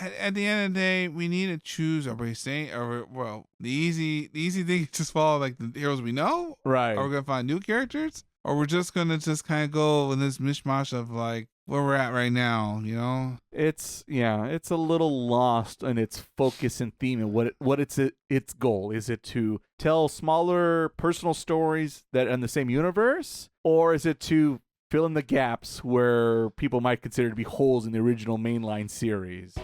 at the end of the day, we need to choose. Are we saying, well, the easy thing is just follow like the heroes we know, Right? Are we gonna find new characters, or we're just gonna just kind of go in this mishmash of like where we're at right now? You know, it's a little lost in its focus and theme and what its goal is. It to tell smaller personal stories that are in the same universe, or is it to fill in the gaps where people might consider to be holes in the original mainline series?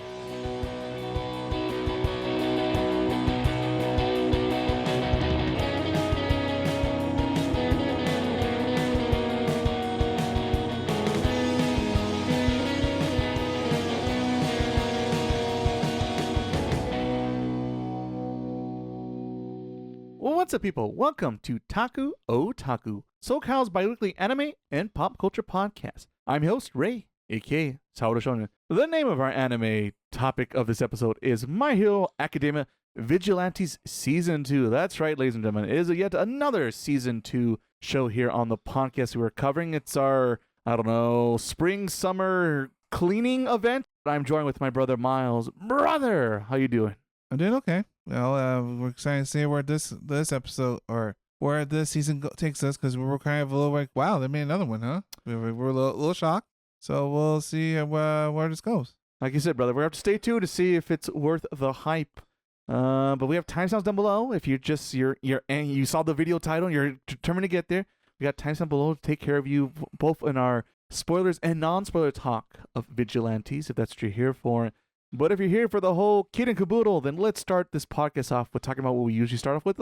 What's up, people? Welcome to Taku Otaku, SoCal's bi-weekly anime and pop culture podcast. I'm your host, Ray, aka Sauro Shonen. The name of our anime topic of this episode is My Hero Academia Vigilantes Season 2. That's right, ladies and gentlemen. It is yet another Season 2 show here on the podcast we're covering. It's our, spring-summer cleaning event. I'm joined with my brother, Miles. Brother, how you doing? I'm doing okay. Well, we're excited to see where this episode or where this season takes us, because we were kind of a little like, wow, they made another one, huh? We're a little shocked. So we'll see where this goes. Like you said, brother, we're going to have to stay tuned to see if it's worth the hype. But we have timestamps down below. If you saw the video title and you're determined to get there, we got timestamps below to take care of you both in our spoilers and non-spoiler talk of Vigilantes, if that's what you're here for. But if you're here for the whole kit and caboodle, then let's start this podcast off with talking about what we usually start off with,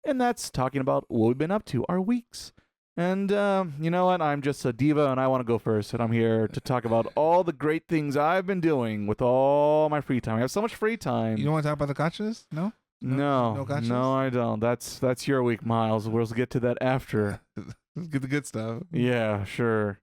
and that's talking about what we've been up to, our weeks. And you know what? I'm just a diva, and I want to go first, and I'm here to talk about all the great things I've been doing with all my free time. I have so much free time. You don't want to talk about the gotchas? No? No, gotchas? No, I don't. That's your week, Miles. We'll get to that after. Get the good stuff. Yeah, sure.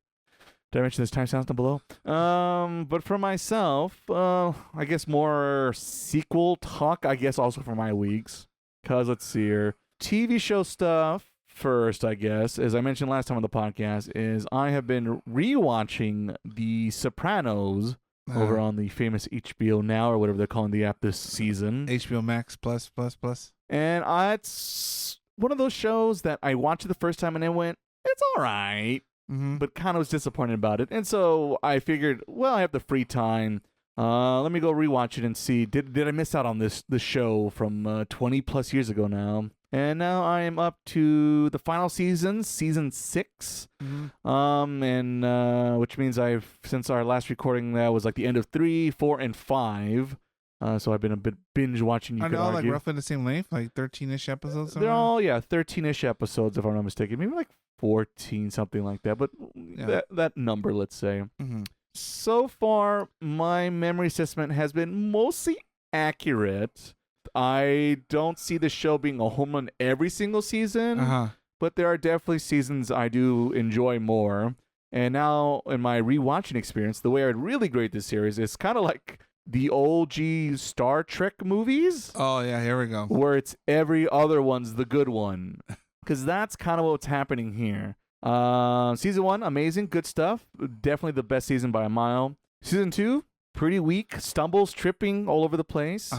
Did I mention this timestamp down below? But for myself, I guess more sequel talk, I guess also for my weeks. Because let's see here. TV show stuff first, I guess, as I mentioned last time on the podcast, is I have been rewatching the Sopranos over on the famous HBO Now, or whatever they're calling the app this season. HBO Max plus. And it's one of those shows that I watched it the first time and I went, it's all right. Mm-hmm. But kind of was disappointed about it. And so I figured, well, I have the free time. Let me go rewatch it and see, did I miss out on this show from 20 plus years ago now? And now I am up to the final season 6. Mm-hmm. And which means since our last recording, that was like the end of 3, 4, and 5. So I've been a bit binge watching. Are they all like roughly the same length, like 13-ish episodes? They're all 13-ish episodes, if I'm not mistaken. Maybe like 14, something like that, but that number, let's say. Mm-hmm. So far, my memory assessment has been mostly accurate. I don't see the show being a home run every single season, but there are definitely seasons I do enjoy more. And now, in my rewatching experience, the way I'd really grade this series is kind of like the OG Star Trek movies. Oh, yeah, here we go. Where it's every other one's the good one. Because that's kind of what's happening here. Season 1, amazing, good stuff. Definitely the best season by a mile. Season 2, pretty weak, stumbles, tripping all over the place.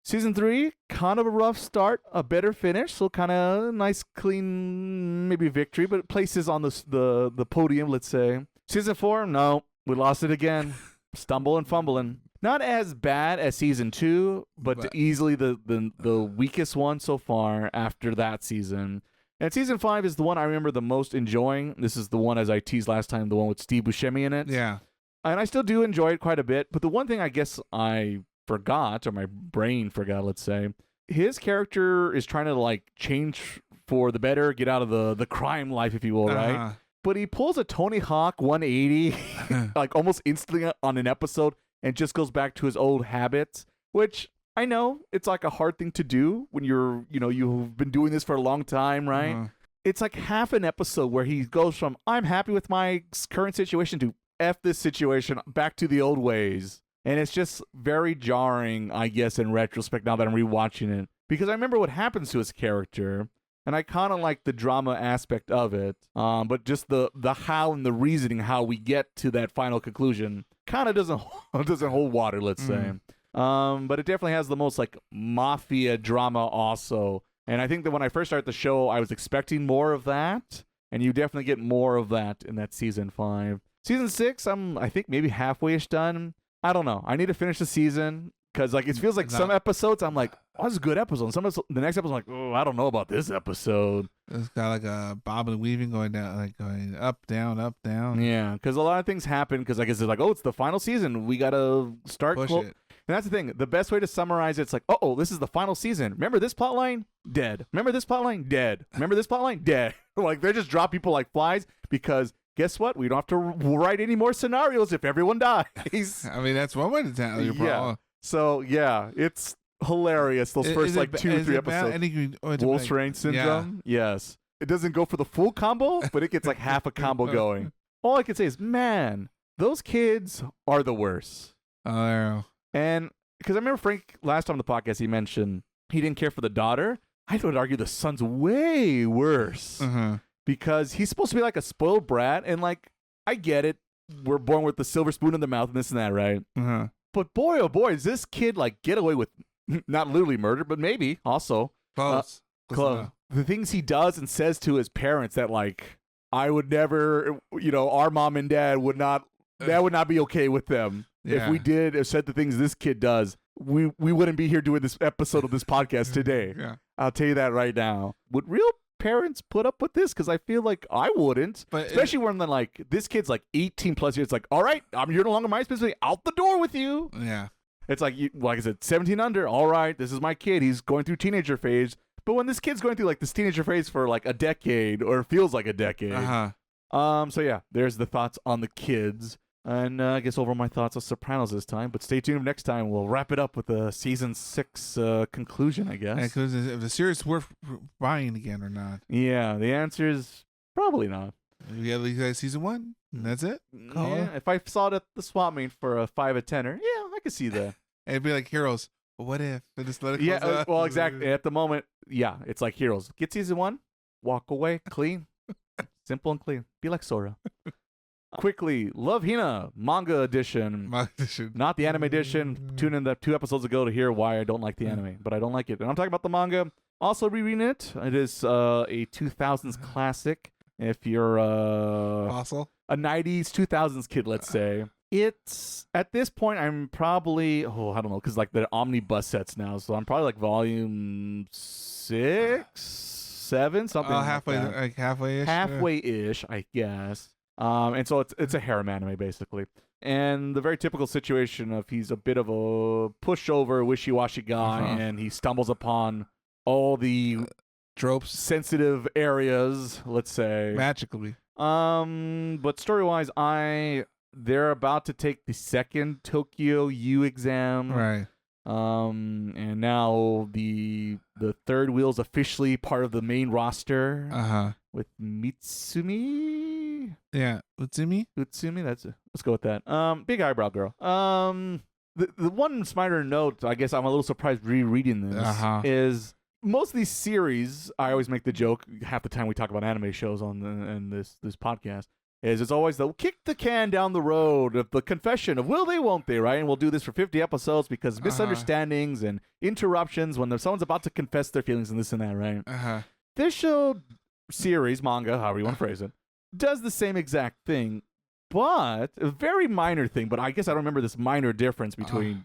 Season 3, kind of a rough start, a better finish, so kind of nice, clean, maybe victory, but places on the podium, let's say. Season 4, no, we lost it again. Stumble and fumbling. Not as bad as Season 2, but easily the weakest one so far after that season. And Season 5 is the one I remember the most enjoying. This is the one, as I teased last time, the one with Steve Buscemi in it. Yeah. And I still do enjoy it quite a bit. But the one thing I guess I forgot, or my brain forgot, let's say, his character is trying to like change for the better, get out of the crime life, if you will, right? But he pulls a Tony Hawk 180 like almost instantly on an episode and just goes back to his old habits, which I know it's like a hard thing to do when you've been doing this for a long time, right? It's like half an episode where he goes from, I'm happy with my current situation, to F this situation, back to the old ways. And it's just very jarring, I guess, in retrospect, now that I'm rewatching it. Because I remember what happens to his character, and I kind of like the drama aspect of it. But just the how and the reasoning, how we get to that final conclusion, kind of doesn't hold water, let's say. But it definitely has the most like mafia drama also. And I think that when I first started the show, I was expecting more of that. And you definitely get more of that in that season 5. Season 6, I think maybe halfway-ish done. I don't know. I need to finish the season because like it feels like some episodes I'm like, oh, this is a good episode. And the next episode I'm like, oh, I don't know about this episode. It's got like a bob and weaving going down, like going up, down, up, down. Yeah, because a lot of things happen because I guess it's like, oh, it's the final season. We got to start. Push it. And that's the thing. The best way to summarize it's like, oh, this is the final season. Remember this plot line? Dead. Remember this plot line? Dead. Remember this plot line? Dead. Like, they just drop people like flies because guess what? We don't have to write any more scenarios if everyone dies. I mean, that's one way to tell your problem. Yeah. So, yeah, it's hilarious. Those first, like, 2 or 3 episodes. Wolf's Rain Syndrome? Yeah. Yes. It doesn't go for the full combo, but it gets, like, half a combo going. All I can say is, man, those kids are the worst. Oh, and because I remember Frank last time on the podcast, he mentioned he didn't care for the daughter. I would argue the son's way worse because he's supposed to be like a spoiled brat. And like, I get it. We're born with the silver spoon in the mouth and this and that, right? But boy, oh boy, does this kid like get away with not literally murder, but maybe also close. The things he does and says to his parents that like, I would never, our mom and dad would not, that would not be okay with them. Yeah. If we did or said the things this kid does, we wouldn't be here doing this episode of this podcast today. Yeah. I'll tell you that right now. Would real parents put up with this? Because I feel like I wouldn't. But especially when then like this kid's like 18 plus years. It's like, all right, you're no longer my responsibility. Out the door with you. Yeah. It's like, like I said, 17 under. All right, this is my kid. He's going through teenager phase. But when this kid's going through like this teenager phase for like a decade or feels like a decade. So yeah, there's the thoughts on the kids. And I guess over my thoughts on Sopranos this time. But stay tuned next time. We'll wrap it up with the season 6 conclusion, I guess. Because if the series worth buying again or not. Yeah, the answer is probably not. You got season 1, and that's it? Yeah, if I saw it at the swap meet for a 5 at 10er, yeah, I could see that. And it'd be like Heroes. Well, what if? Just let it yeah, well, exactly. At the moment, yeah, it's like Heroes. Get season 1, walk away, clean. Simple and clean. Be like Sora. Quickly, Love Hina, manga edition. Not the anime edition. Tune in 2 episodes ago to hear why I don't like the anime, but I don't like it. And I'm talking about the manga. Also rereading it. It is a 2000s classic. If you're a 90s, 2000s kid, let's say. It's, at this point, I'm probably, I don't know, because like the omnibus sets now, so I'm probably like volume 6, 7, something halfway, like that. like halfway-ish? Halfway-ish, I guess. And so it's a harem anime, basically. And the very typical situation of he's a bit of a pushover, wishy-washy guy, and he stumbles upon all the tropes, sensitive areas, let's say. Magically. But story-wise, they're about to take the 2nd Tokyo U exam. Right. And now the 3rd wheel's officially part of the main roster. With Mitsumi. Yeah, Utsumi, that's it. Let's go with that. Big eyebrow girl. The one smarter note, I guess I'm a little surprised rereading this, is most of these series, I always make the joke half the time we talk about anime shows on this podcast, is it's always the kick the can down the road of the confession of will they, won't they, right? And we'll do this for 50 episodes because misunderstandings and interruptions when someone's about to confess their feelings and this and that, right? This show, series, manga, however you want to phrase it, does the same exact thing, but a very minor thing, but I guess I don't remember this minor difference between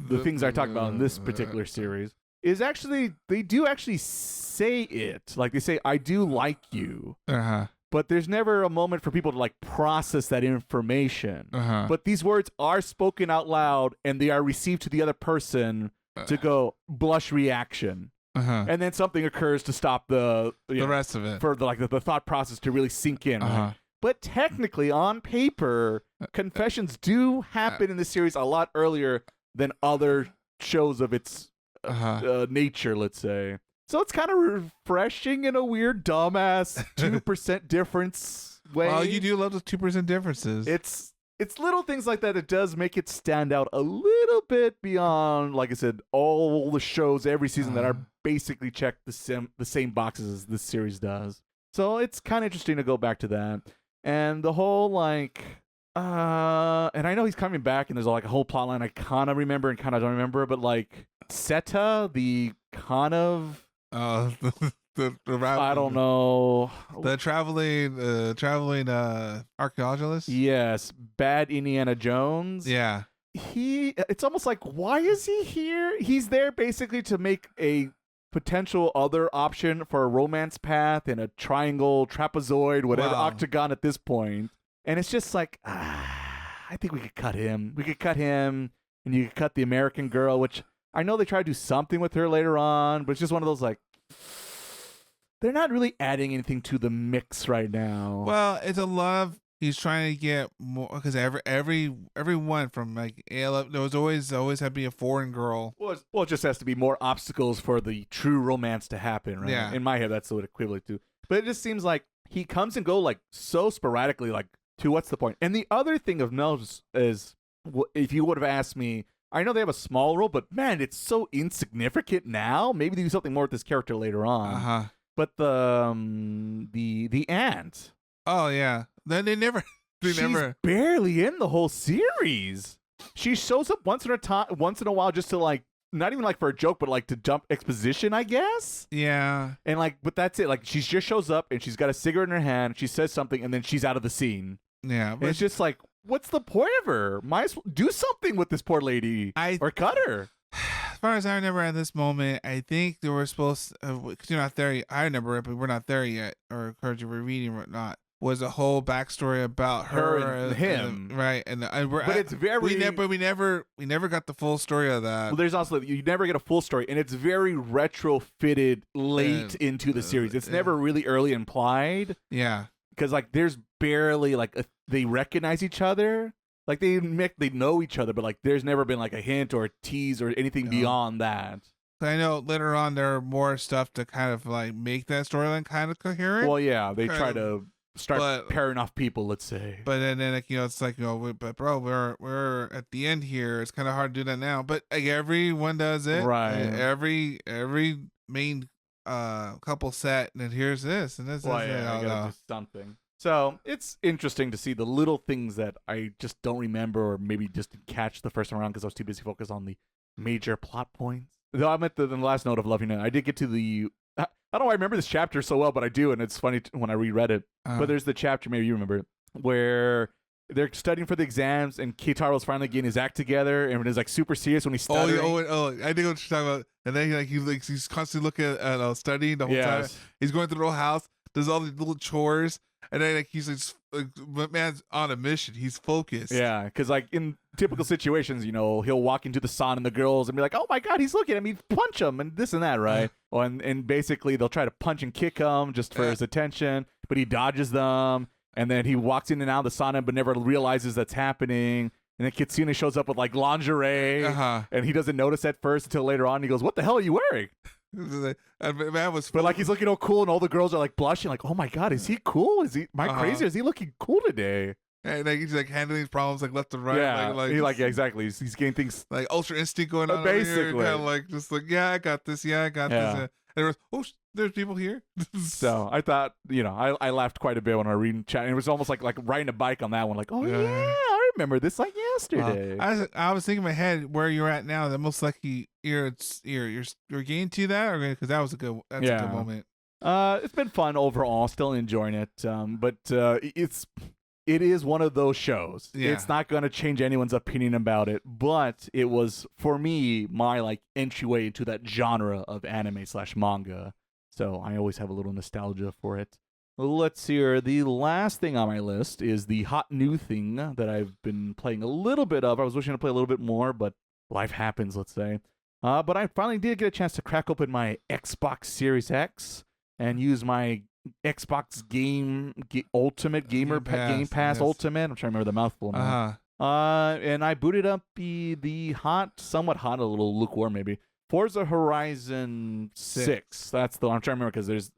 the things I talked about in this particular series, is actually, they do actually say it. Like, they say, I do like you. But there's never a moment for people to, like, process that information. But these words are spoken out loud, and they are received to the other person to go, blush reaction. And then something occurs to stop the rest of it for the thought process to really sink in. Right? But technically, on paper, confessions do happen in this series a lot earlier than other shows of its nature, let's say. So it's kind of refreshing in a weird, dumbass 2% difference way. Well, you do love those 2% differences. It's little things like that. It does make it stand out a little bit beyond, like I said, all the shows every season that are basically check the same boxes as this series does. So it's kind of interesting to go back to that. And the whole, like, And I know he's coming back, and there's like a whole plot line I kind of remember and kind of don't remember, but like Seta, the kind of I don't know, the traveling archaeologist. Yes, bad Indiana Jones. Yeah, it's almost like, why is he here? He's there basically to make a potential other option for a romance path in a triangle, trapezoid, whatever, octagon at this point. And it's just like, I think we could cut him. We could cut him, and you could cut the American girl, which I know they try to do something with her later on, but it's just one of those like, they're not really adding anything to the mix right now. Well, it's a lot of he's trying to get more because everyone from like ALF, there was always had to be a foreign girl. Well, it just has to be more obstacles for the true romance to happen, right? Yeah. In my head, that's what it equivalent to. But it just seems like he comes and go like so sporadically, like to what's the point? And the other thing of note is, if you would have asked me, I know they have a small role, but man, it's so insignificant now. Maybe they do something more with this character later on. But the aunt. Oh yeah, then they never. She's barely in the whole series. She shows up once in a while just to like, not even like for a joke, but like to jump exposition, I guess. Yeah. And like, but that's it. Like, she just shows up and she's got a cigarette in her hand. She says something and then she's out of the scene. Yeah. But it's just like, what's the point of her? Might as well do something with this poor lady or cut her. As far as I remember at this moment, I think they were supposed to, because you're not there yet. I remember it, but we're not there yet, or encourage you were reading or not. Was a whole backstory about her and him, right? And but it's very we never got the full story of that. Well, there's also, you never get a full story, and it's very retrofitted late into the series. It's never really early implied. Yeah, because like there's barely like they recognize each other, like they know each other, but like there's never been like a hint or a tease or anything beyond that. I know later on there are more stuff to kind of like make that storyline kind of coherent. Well, yeah, they try to start pairing off people, let's say. But then like, it's like, but bro, we're at the end here. It's kind of hard to do that now. But like everyone does it, right? Every main couple set, and then here's this and this. Well, I gotta do something. So it's interesting to see the little things that I just don't remember, or maybe just didn't catch the first time around because I was too busy focused on the major plot points. Though I'm at the last note of loving it. I did get to the. I don't know why I remember this chapter so well, but I do, and it's funny when I reread it. But there's the chapter, maybe you remember it, where they're studying for the exams, and Kitaro's finally getting his act together, and it's like super serious when he's studying. I think what you're talking about. And then he's constantly looking at studying the whole time. He's going through the whole house, does all these little chores, and then like he's like, man's on a mission. He's focused. Yeah, because like in typical situations, he'll walk into the sauna and the girls and be like, "Oh my God, he's looking at me!" Punch him and this and that, right? And basically they'll try to punch and kick him just for his attention, but he dodges them, and then he walks in and out of the sauna but never realizes that's happening. And then Kitsune shows up with like lingerie, and he doesn't notice at first until later on. He goes, "What the hell are you wearing?" But like he's looking all cool, and all the girls are like blushing, like, "Oh my God, is he cool? Is he crazy? Is he looking cool today?" And like, he's like handling his problems like left and right. Yeah, exactly. He's getting things like Ultra Instinct going on. Basically, kind of like just like, yeah, I got this. Yeah, I got this. And there's people here. So I thought, I laughed quite a bit when I was reading chat. And it was almost like riding a bike on that one. Like, oh yeah, I remember this like yesterday. I was thinking in my head where you're at now. That most likely you're getting to that, or because that was a good moment. It's been fun overall. Still enjoying it. But it is one of those shows. Yeah. It's not going to change anyone's opinion about it, but it was, for me, my like entryway into that genre of anime/manga. So I always have a little nostalgia for it. Let's see here. The last thing on my list is the hot new thing that I've been playing a little bit of. I was wishing to play a little bit more, but life happens, let's say. But I finally did get a chance to crack open my Xbox Series X and use my Xbox Ultimate Game Pass Ultimate. I'm trying to remember the mouthful now. And I booted up the somewhat hot, a little lukewarm maybe, Forza Horizon 6. That's the one I'm trying to remember, because there's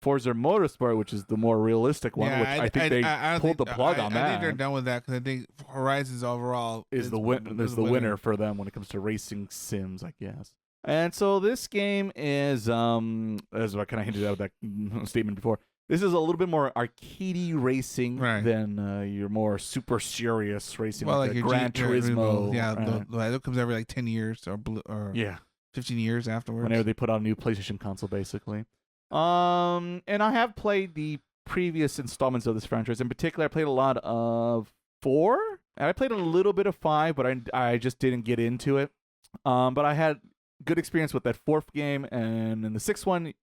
Forza Motorsport, which is the more realistic one, which I think they pulled the plug on that. I think they're done with that, because I think Horizons overall is the winner for them when it comes to racing sims, I guess. And so this game is, as I kind of hinted out of that statement before, This is a little bit more arcadey racing Right. than your more super serious racing, Well, like like a your Gran Turismo. Yeah, it comes every like 10 years or yeah. 15 years afterwards. Whenever they put out a new PlayStation console, basically. And I have played the previous installments of this franchise. In particular, I played a lot of 4. And I played a little bit of 5, but I just didn't get into it. But I had good experience with that 4th game, and in the 6th one,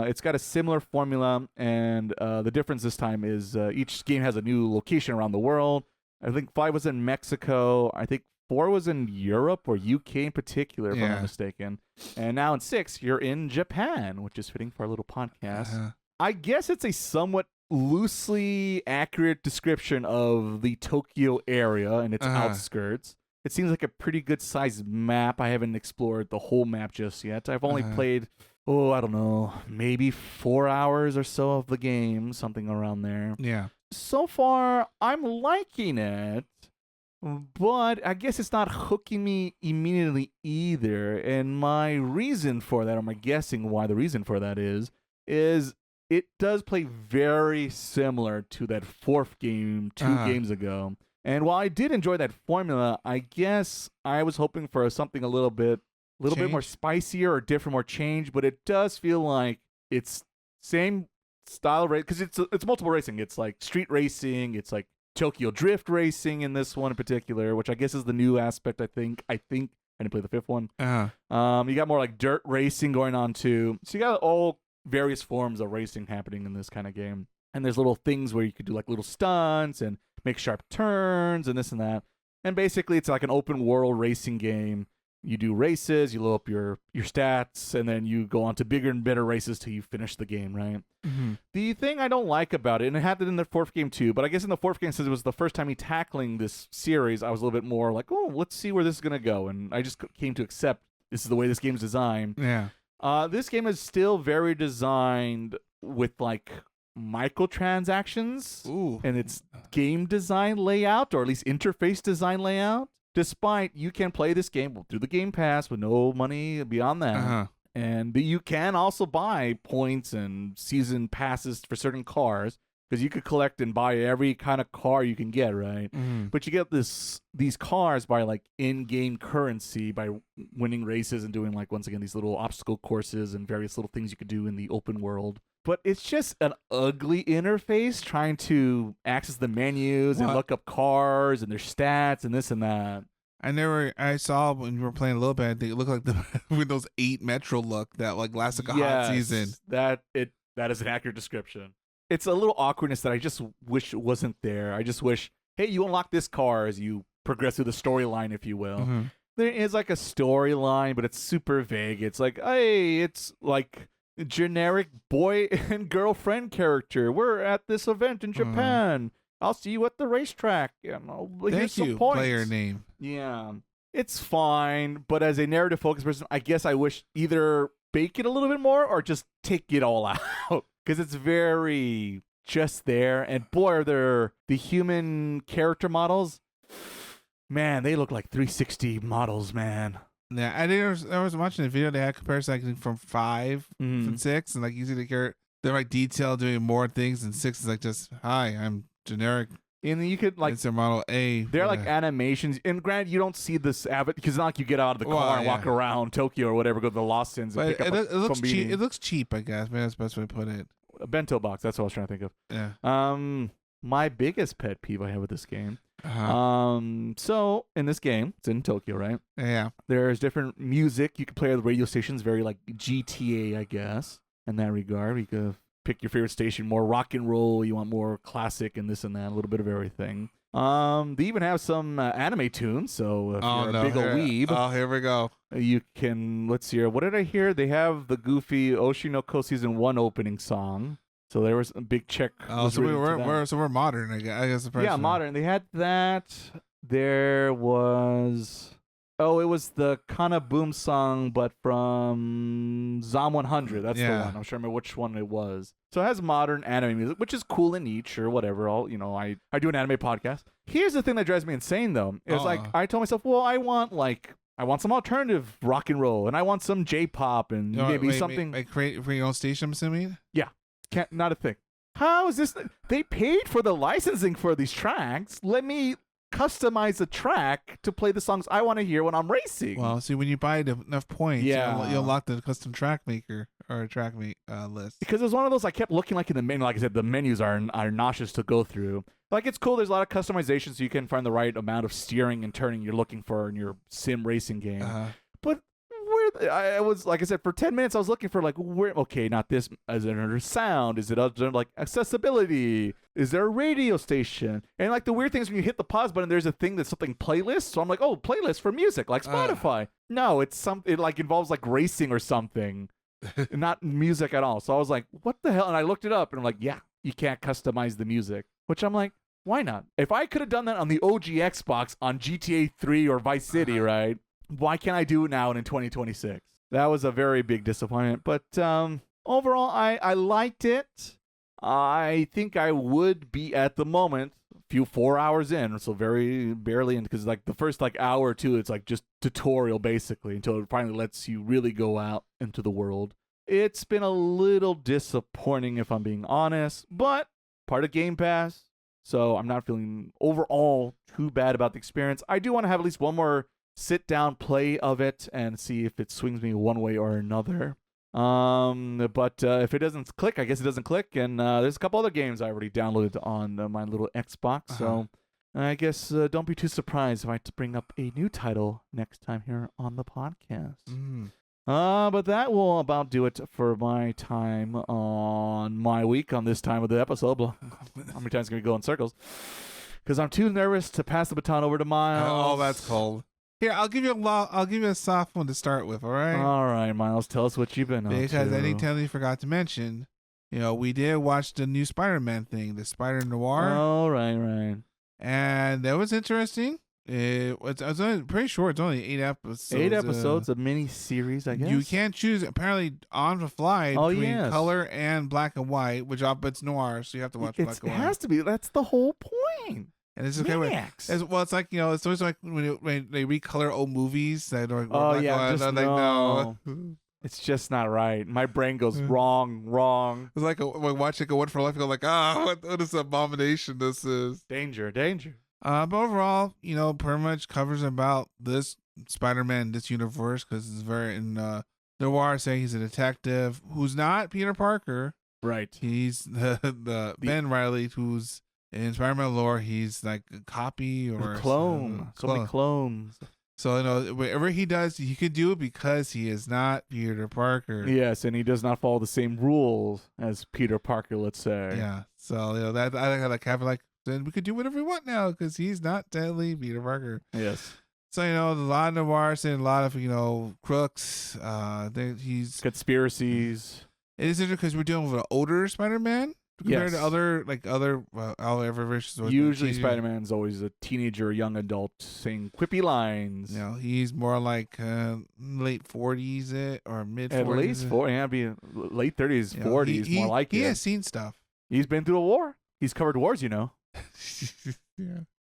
it's got a similar formula, and the difference this time is each game has a new location around the world. I think 5 was in Mexico. I think 4 was in Europe or UK in particular, if I'm not mistaken. And now in 6, you're in Japan, which is fitting for our little podcast. I guess it's a somewhat loosely accurate description of the Tokyo area and its outskirts. It seems like a pretty good sized map. I haven't explored the whole map just yet. I've only played, I don't know, maybe 4 hours or so of the game, something around there. Yeah. So far, I'm liking it, but I guess it's not hooking me immediately either. And my reason for that, or my guessing why the reason for that is it does play very similar to that 4th game 2 games ago. And while I did enjoy that formula, I guess I was hoping for something a little bit more spicier or different, more change. But it does feel like it's same style of race, because it's multiple racing. It's like street racing. It's like Tokyo Drift racing in this one in particular, which I guess is the new aspect. I think I didn't play the 5th one. You got more like dirt racing going on too. So you got all various forms of racing happening in this kind of game. And there's little things where you could do like little stunts and make sharp turns and this and that. And basically it's like an open world racing game. You do races, you load up your stats, and then you go on to bigger and better races till you finish the game, right? Mm-hmm. The thing I don't like about it, and it happened in the 4th game too, but I guess in the 4th game, since it was the first time me tackling this series, I was a little bit more like, oh, let's see where this is going to go. And I just came to accept this is the way this game's designed. Yeah. This game is still very designed with like microtransactions in its game design layout, or at least interface design layout. Despite you can play this game through the Game Pass with no money beyond that. And you can also buy points and season passes for certain cars, because you could collect and buy every kind of car you can get, right? But you get these cars by like in-game currency by winning races and doing like, once again, these little obstacle courses and various little things you could do in the open world. But it's just an ugly interface trying to access the menus and look up cars and their stats and this and that. I saw when you were playing a little bit, they look like the Windows 8 Metro look that like lasted like a hot season. That is an accurate description. It's a little awkwardness that I just wish wasn't there. I just wish, hey, you unlock this car as you progress through the storyline, if you will. There is like a storyline, but it's super vague. It's like, hey, it's like generic boy and girlfriend character. We're at this event in Japan. I'll see you at the racetrack. Thank you, player name. Yeah. It's fine, but as a narrative focused person, I guess I wish either bake it a little bit more or just take it all out. Because it's very just there. And boy, are there the human character models. Man, they look like 360 models, man. Yeah, I think I was watching a video they had comparison from 5 and 6, and like you see they're like detailed doing more things, and 6 is like just, hi, I'm generic. And you could like, it's a Model A. They're like animations. And granted, you don't see this because it's not like you get out of the car and walk around Tokyo or whatever, go to the Lost Sins. And pick up it looks cheap. It looks cheap, I guess. Maybe that's the best way to put it. A bento box. That's what I was trying to think of. Yeah. My biggest pet peeve I have with this game. So in this game, it's in Tokyo, right? Yeah. There's different music you can play at the radio stations, very like GTA, I guess, in that regard. You could pick your favorite station, more rock and roll, you want more classic and this and that, a little bit of everything. They even have some anime tunes, so if you're a big old weeb. Oh, here we go. You can, let's see here, what did I hear? They have the goofy Oshinoko Season 1 opening song. So there was a big check. Oh, so we're modern, I guess. Yeah, modern. They had that. There was... Oh, it was the Kana Boom song, but from Zom 100. That's the one. I'm trying to remember which one it was. So it has modern anime music, which is cool and niche or whatever. I do an anime podcast. Here's the thing that drives me insane, though. It's like, I told myself, well, I want some alternative rock and roll, and I want some J-pop and maybe something. Like create for your own station, I'm assuming? Yeah. Not a thing. How is this? They paid for the licensing for these tracks. Let me customize a track to play the songs I want to hear when I'm racing. Well, see, when you buy enough points, Yeah. you'll unlock the custom track maker or track list. Because it's one of those I kept looking like in the menu. Like I said, the menus are nauseous to go through. Like, it's cool. There's a lot of customization so you can find the right amount of steering and turning you're looking for in your sim racing game. But I was, like I said, for 10 minutes I was looking for like, where, okay, not this, is it under sound? Is it under like accessibility? Is there a radio station? And like the weird thing is when you hit the pause button, there's a thing that's something playlist. So I'm like, oh, playlist for music, like Spotify. No, it like involves like racing or something, not music at all. So I was like, what the hell? And I looked it up and I'm like, yeah, you can't customize the music, which I'm like, why not? If I could have done that on the OG Xbox on GTA 3 or Vice City, right? Why can't I do it now and in 2026? That was a very big disappointment. But overall, I liked it. I think I would be at the moment, 4 hours in, so very barely in, because like the first like hour or two, it's like just tutorial basically until it finally lets you really go out into the world. It's been a little disappointing if I'm being honest, but part of Game Pass, so I'm not feeling overall too bad about the experience. I do want to have at least one more sit down play of it and see if it swings me one way or another. But if it doesn't click, I guess it doesn't click. And there's a couple other games I already downloaded on my little Xbox. So I guess don't be too surprised if I bring up a new title next time here on the podcast. But that will about do it for my time on my week on this time of the episode. How many times can we go in circles? Because I'm too nervous to pass the baton over to Miles. Oh, that's cold. Here, I'll give you a soft one to start with, all right? All right, Miles, tell us what you've been up to. Because I think Telly forgot to mention, we did watch the new Spider-Man thing, the Spider-Noir. Oh, right. And that was interesting. I was pretty sure it's only 8 episodes. 8 episodes, a mini series, I guess. You can't choose apparently on the fly between color and black and white, which it's noir, so you have to watch black and white. It has to be. That's the whole point. And it's okay with it's like it's always like when they recolor old movies that are no. It's just not right. My brain goes wrong. It's like watching a One for Life. You go like, what is abomination this is? Danger. But overall, pretty much covers about this Spider-Man, this universe, because it's very in Noir saying he's a detective who's not Peter Parker. Right. He's the Ben Reilly who's. In Spider-Man lore, he's like a copy or a clone. So many clones. So, whatever he does, he could do it because he is not Peter Parker. Yes, and he does not follow the same rules as Peter Parker, let's say. Yeah. So, that I like how that kind of like, then we could do whatever we want now because he's not deadly Peter Parker. Yes. So, a lot of noirs and a lot of, crooks. He's conspiracies. It is interesting because we're dealing with an older Spider-Man. Compared to other versions. Usually Spider-Man's always a teenager or young adult saying quippy lines. He's more like late 40s or mid 40s. At least 40. Yeah, be late 30s, 40s, more like it. He has seen stuff. He's been through a war. He's covered wars, Yeah.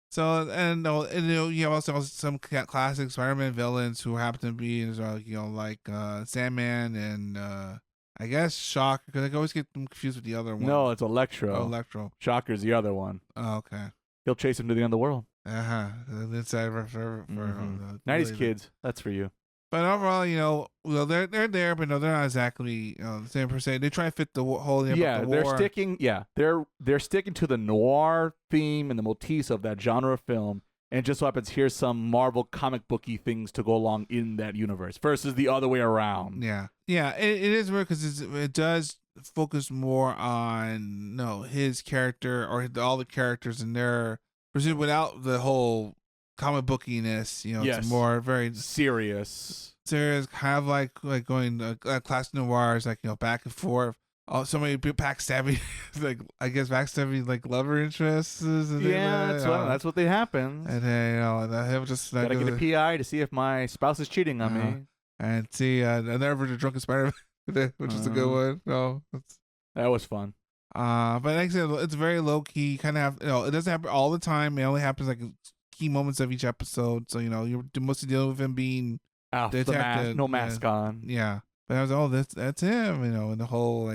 So, you also have some classic Spider-Man villains who happen to be, like Sandman and... I guess Shocker, because I always get them confused with the other one. No, it's Electro. Oh, Electro. Shocker's the other one. Oh, okay. He'll chase him to the end of the world. Inside for 90s kids. That's for you. But overall, they're there, but no, they're not exactly the same per se. They try to fit the whole thing. Yeah, they're sticking. Yeah, they're sticking to the noir theme and the motifs of that genre of film. And it just so happens here's some Marvel comic booky things to go along in that universe versus the other way around. Yeah. It is weird because it does focus more on his character or all the characters in there, without the whole comic bookiness. It's more very serious, kind of like going classic noirs, like back and forth. Oh, somebody backstabbing, I guess backstabbing love interests. That's what they happen. And then he'll just gotta get a PI to see if my spouse is cheating on me. And see, never the drunken Spider-Man, which is a good one. No, that was fun. But like I said, it's very low key. Kind of have it doesn't happen all the time. It only happens key moments of each episode. So you're mostly dealing with him being detected, no mask on. Yeah. But I was that's him, and the whole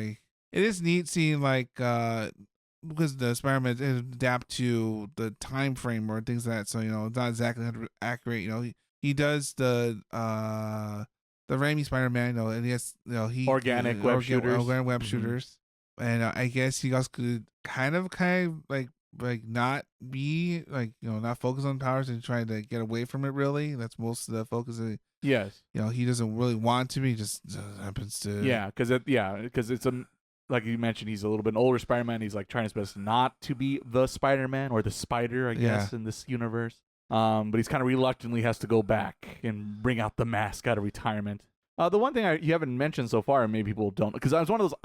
it is neat seeing like because the Spider-Man adapt to the time frame or things like that. So it's not exactly accurate. He does the Raimi Spider-Man. And he has he Organic web shooters. Organic web shooters. And I guess he also could kind of like not be like not focus on powers and try to get away from it. Really, that's most of the focus. Yes. He doesn't really want to be. Just happens to. Yeah, because it's like you mentioned, he's a little bit older Spider-Man. He's like trying his best not to be the Spider-Man or the Spider, I guess, in this universe. But he's kind of reluctantly has to go back and bring out the mask out of retirement. The one thing you haven't mentioned so far, and maybe people don't, because I was one of those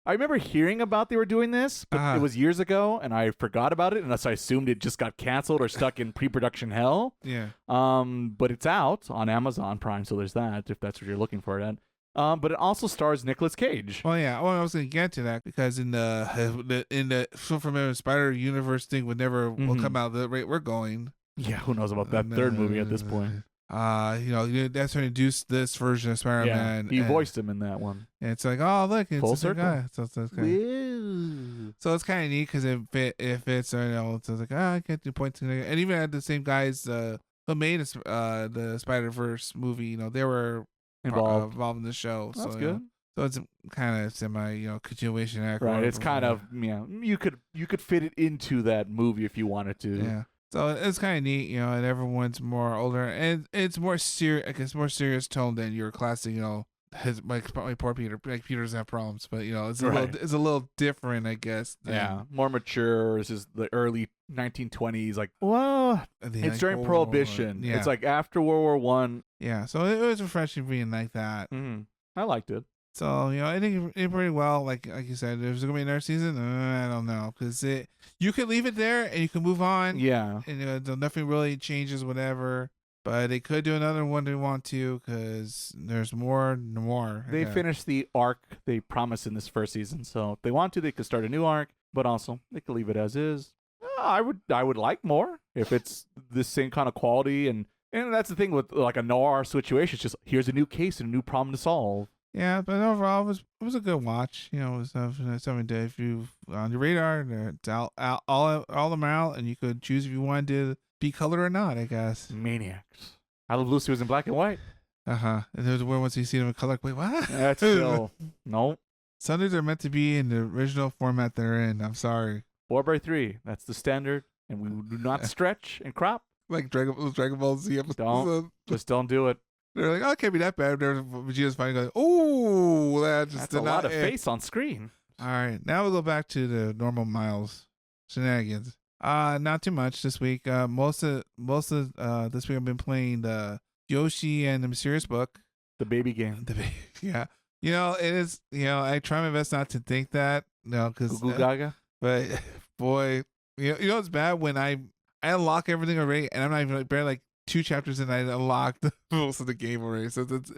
I remember hearing about they were doing this, but it was years ago, and I forgot about it, and so I assumed it just got canceled or stuck in pre-production hell. Yeah. But it's out on Amazon Prime, so there's that, if that's what you're looking for it at. But it also stars Nicolas Cage. Oh yeah. Well, I was gonna get to that because in the Superman Spider Universe thing will come out the rate we're going. Yeah, who knows about that third movie at this point? That's to introduce this version of Spider-Man. Yeah, he voiced him in that one. And it's like, oh look, it's full a circle. guy. So it's kind of neat because it fits. So it's like, I get the point. And even had the same guys who made the Spider-Verse movie. They were involved in the show. That's so, good. So it's kind of semi, continuation act. Right. It's kind of you could fit it into that movie if you wanted to. Yeah. So it's kind of neat, and everyone's more older, and it's more serious. I guess more serious tone than your classic, his my poor Peter. Like Peter doesn't have problems, but it's a little different, I guess. More mature. This is the early 1920s. Like, well, it's during Prohibition. Yeah. It's like after World War One. Yeah, so it was refreshing being like that. Mm-hmm. I liked it. So I think it did pretty well. Like you said, there's gonna be another season. I don't know, because you could leave it there and you can move on. Yeah, and nothing really changes, whatever. But they could do another one they want to, because there's more. They finished the arc they promised in this first season, so if they want to, they could start a new arc. But also, they could leave it as is. I would like more if it's the same kind of quality, and that's the thing with like a noir situation. It's just here's a new case and a new problem to solve. Yeah, but overall, it was a good watch. It was something that if you on your radar, it's all them out, and you could choose if you wanted to be colored or not. I guess. Maniacs. I Love Lucy was in black and white. And there's where once you see them in color, wait, what? That's still nope. Sundays are meant to be in the original format they're in. I'm sorry. 4:3. That's the standard, and we do not stretch and crop. Like Dragon Ball Z episodes. Just don't do it. They're like, oh, it can't be that bad. There's Vegeta's finally going, oh, that's a lot of face on screen. All right, now we'll go back to the normal Miles shenanigans. Not too much this week. Most of this week I've been playing the Yoshi and the Mysterious Book. The baby game. Yeah. It is. I try my best not to think that. Because Goo Gaga. But boy, it's bad when I unlock everything already, and I'm not even barely 2 chapters in. I unlocked most of the game already. So that's,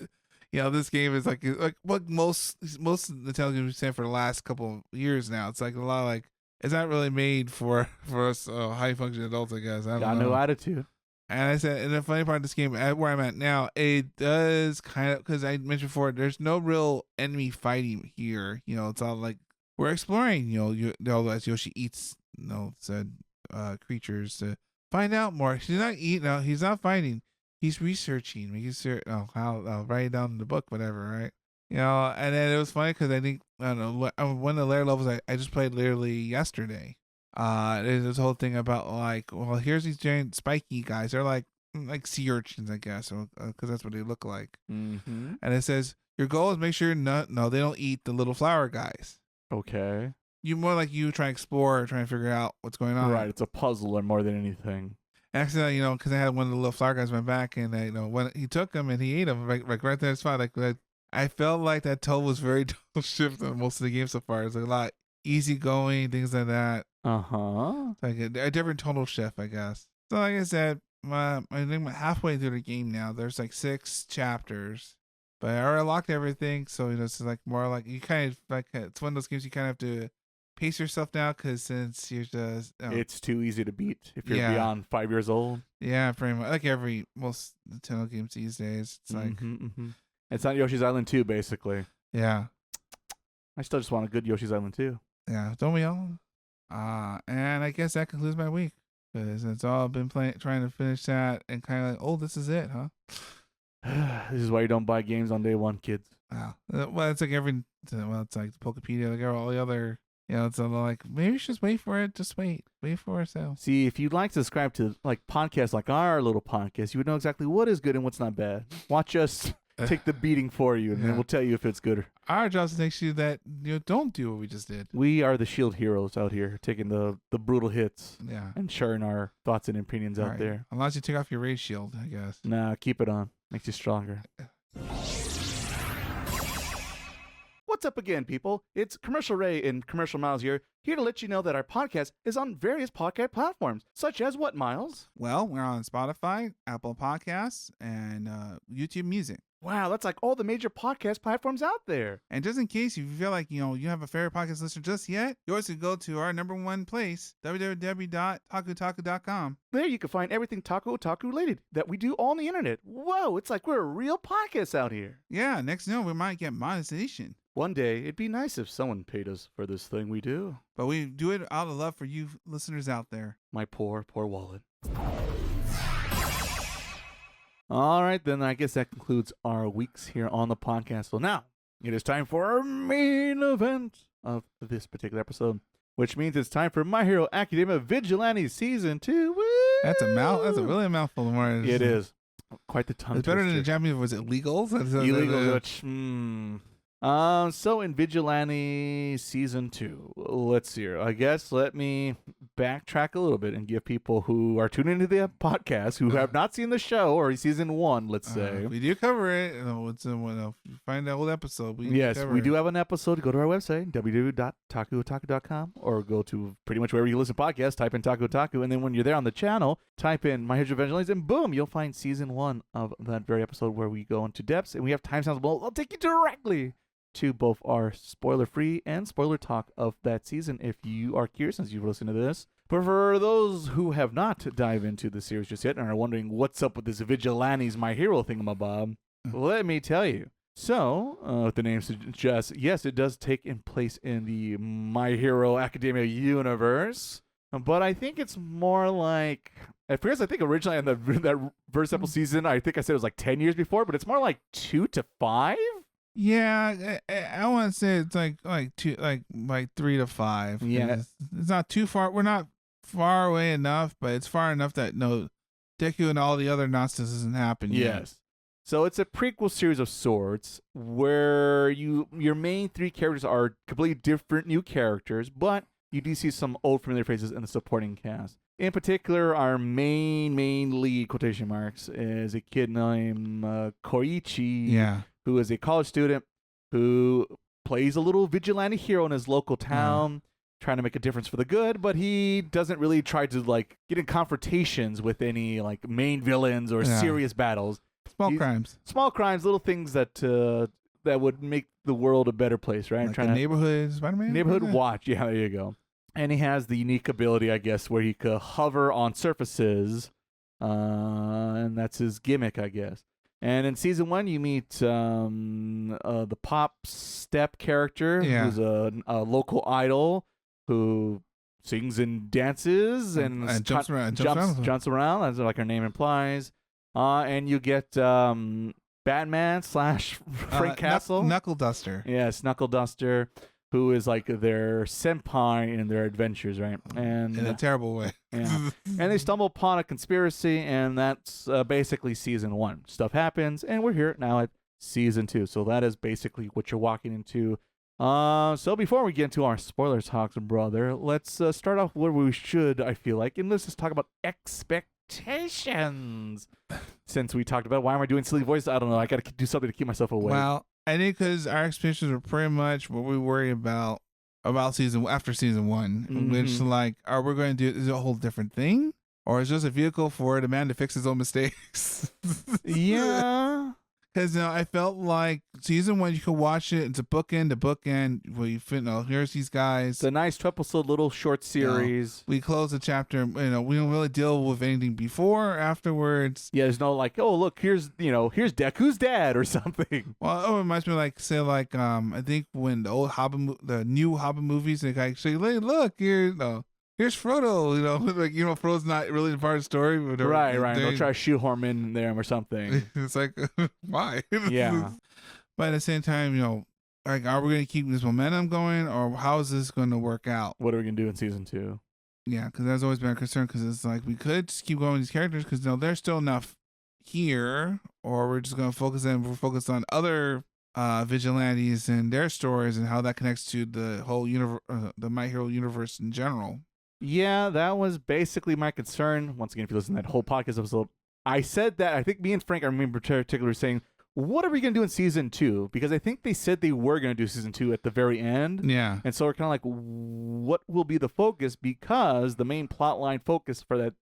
this game is like what most Nintendo games stand for the last couple of years now. It's like a lot of it's not really made for us high functioning adults, I guess. I don't know. No attitude. And I said, and the funny part of this game, where I'm at now, it does kind of, because I mentioned before, there's no real enemy fighting here. It's all like we're exploring. As Yoshi eats, said creatures to find out more. He's not eating. No, he's not fighting. He's researching. How write it down in the book, whatever, right? And then it was funny because I think I don't know one of the layer levels I just played literally yesterday. There's this whole thing about here's these giant spiky guys. They're like sea urchins, I guess, because that's what they look like. Mm-hmm. And it says your goal is make sure they don't eat the little flower guys. Okay. You more like you try to explore, try to figure out what's going on. Right. It's a puzzle more than anything. Actually, because I had one of the little flower guys in my back, and when he took them and he ate them, right there in the spot, I felt like that tone was very tonal shift on most of the game so far. It's a lot easygoing, things like that. Like a different tonal shift, I guess. So like I said, I think I'm halfway through the game now. There's 6 chapters, but I already locked everything. So it's more like you kind of it's one of those games you kind of have to pace yourself now, because since you're just it's too easy to beat if you're beyond 5 years old. Yeah, pretty much. Like most Nintendo games these days, it's like it's not Yoshi's Island 2, basically. Yeah. I still just want a good Yoshi's Island too. Yeah, don't we all? And I guess that concludes my week. Because it's all been trying to finish that and kind of like, oh, this is it, huh? This is why you don't buy games on day one, kids. Wow. Well, it's like it's like the Pokepedia, like all the other, it's like, maybe you should just wait for it. Just wait for a sale. See, if you'd like to subscribe to like podcasts like our little podcast, you would know exactly what is good and what's not bad. Watch us take the beating for you, and then we'll tell you if it's good. Our job is to make sure that don't do what we just did. We are the shield heroes out here, taking the brutal hits, and sharing our thoughts and opinions out there. Unless you take off your raid shield, I guess. Nah, keep it on. Makes you stronger. What's up again, people? It's Commercial Ray and Commercial Miles here to let you know that our podcast is on various podcast platforms, such as what, Miles? Well, we're on Spotify, Apple Podcasts, and YouTube Music. Wow, that's like all the major podcast platforms out there. And just in case you feel like, you have a favorite podcast listener just yet, you always can go to our number one place, www.takutaku.com. There you can find everything Taku Otaku related that we do all on the internet. Whoa, it's like we're a real podcast out here. Yeah, next we might get monetization. One day, it'd be nice if someone paid us for this thing we do. But we do it out of love for you listeners out there. My poor, poor wallet. All right, then I guess that concludes our weeks here on the podcast. So now it is time for our main event of this particular episode, which means it's time for My Hero Academia Vigilantes Season 2. Woo! That's a really a mouthful. More. It is. Quite the tongue It's better twister. than the Japanese. Was it legals? Illegals, which, so in Vigilante Season 2, let's see here. I guess let me backtrack a little bit and give people who are tuning into the podcast who have not seen the show or Season 1, let's say. We do cover it. Find the old episode. We do have an episode. Go to our website, www.takuotaku.com, or go to pretty much wherever you listen to podcasts, type in Taku Otaku, and then when you're there on the channel, type in My Hero Vigilantes, and boom, you'll find Season 1 of that very episode where we go into depths, and we have timestamps below. I'll take you directly to both our spoiler-free and spoiler talk of that season if you are curious since you've listened to this. But for those who have not dived into the series just yet and are wondering what's up with this Vigilantes My Hero thingamabob, let me tell you. So, the name suggests, yes, it does take in place in the My Hero Academia universe, but I think it's more like, at first I think originally in that first episode season, I think I said it was like 10 years before, but it's more like 2 to 5? Yeah, I want to say it's like 3 to 5. Yeah, it's not too far. We're not far away enough, but it's far enough that Deku and all the other nonsense hasn't happened yet. Yes. So it's a prequel series of sorts where your main 3 characters are completely different new characters, but you do see some old familiar faces in the supporting cast. In particular, our main lead, quotation marks, is a kid named Koichi. Yeah. Who is a college student who plays a little vigilante hero in his local town, trying to make a difference for the good, but he doesn't really try to get in confrontations with any main villains or serious battles. Small crimes, little things that would make the world a better place, right? Like the neighborhood Spider-Man? Neighborhood watch, yeah, there you go. And he has the unique ability, I guess, where he could hover on surfaces, and that's his gimmick, I guess. And in Season 1, you meet the pop step character, who's a local idol who sings and dances and jumps around. Jumps around, as like her name implies. And you get Batman / Frank Castle. Knuckle Duster. Yes, Knuckle Duster, who is like their senpai in their adventures, right? And in a terrible way. Yeah. And they stumble upon a conspiracy, and that's basically Season 1. Stuff happens, and we're here now at Season 2. So that is basically what you're walking into. So before we get into our spoiler talks, brother, let's start off where we should, I feel like, and let's just talk about expectations. Since we talked about why am I doing silly voices, I don't know. I got to do something to keep myself awake. Well, I think because our expectations were pretty much what we worry about after Season 1, which are we going to do? Is it a whole different thing, or is it just a vehicle for the man to fix his own mistakes? Yeah, Because I felt like season 1, you could watch it. It's a bookend to bookend. Where you fit, here's these guys. It's a nice 12-episode little short series. We close the chapter. We don't really deal with anything before or afterwards. Yeah, there's no like, oh look, here's Deku's dad or something. Well, it reminds me I think when the new Hobbit movies, they actually look here. Here's Frodo, Frodo's not really part of the story. Right. They'll try to shoehorn in there or something. It's like, why? Yeah. But at the same time, are we going to keep this momentum going, or how is this going to work out? What are we going to do in season 2? Yeah, because that's always been a concern, because it's like we could just keep going with these characters, because there's still enough here, or we're just going to focus on other vigilantes and their stories and how that connects to the whole the My Hero universe in general. Yeah, that was basically my concern. Once again, if you listen to that whole podcast episode, I said that. I think me and Frank, I remember particularly saying, what are we going to do in season 2? Because I think they said they were going to do season 2 at the very end. Yeah. And so we're kind of like, what will be the focus? Because the main plotline focus for that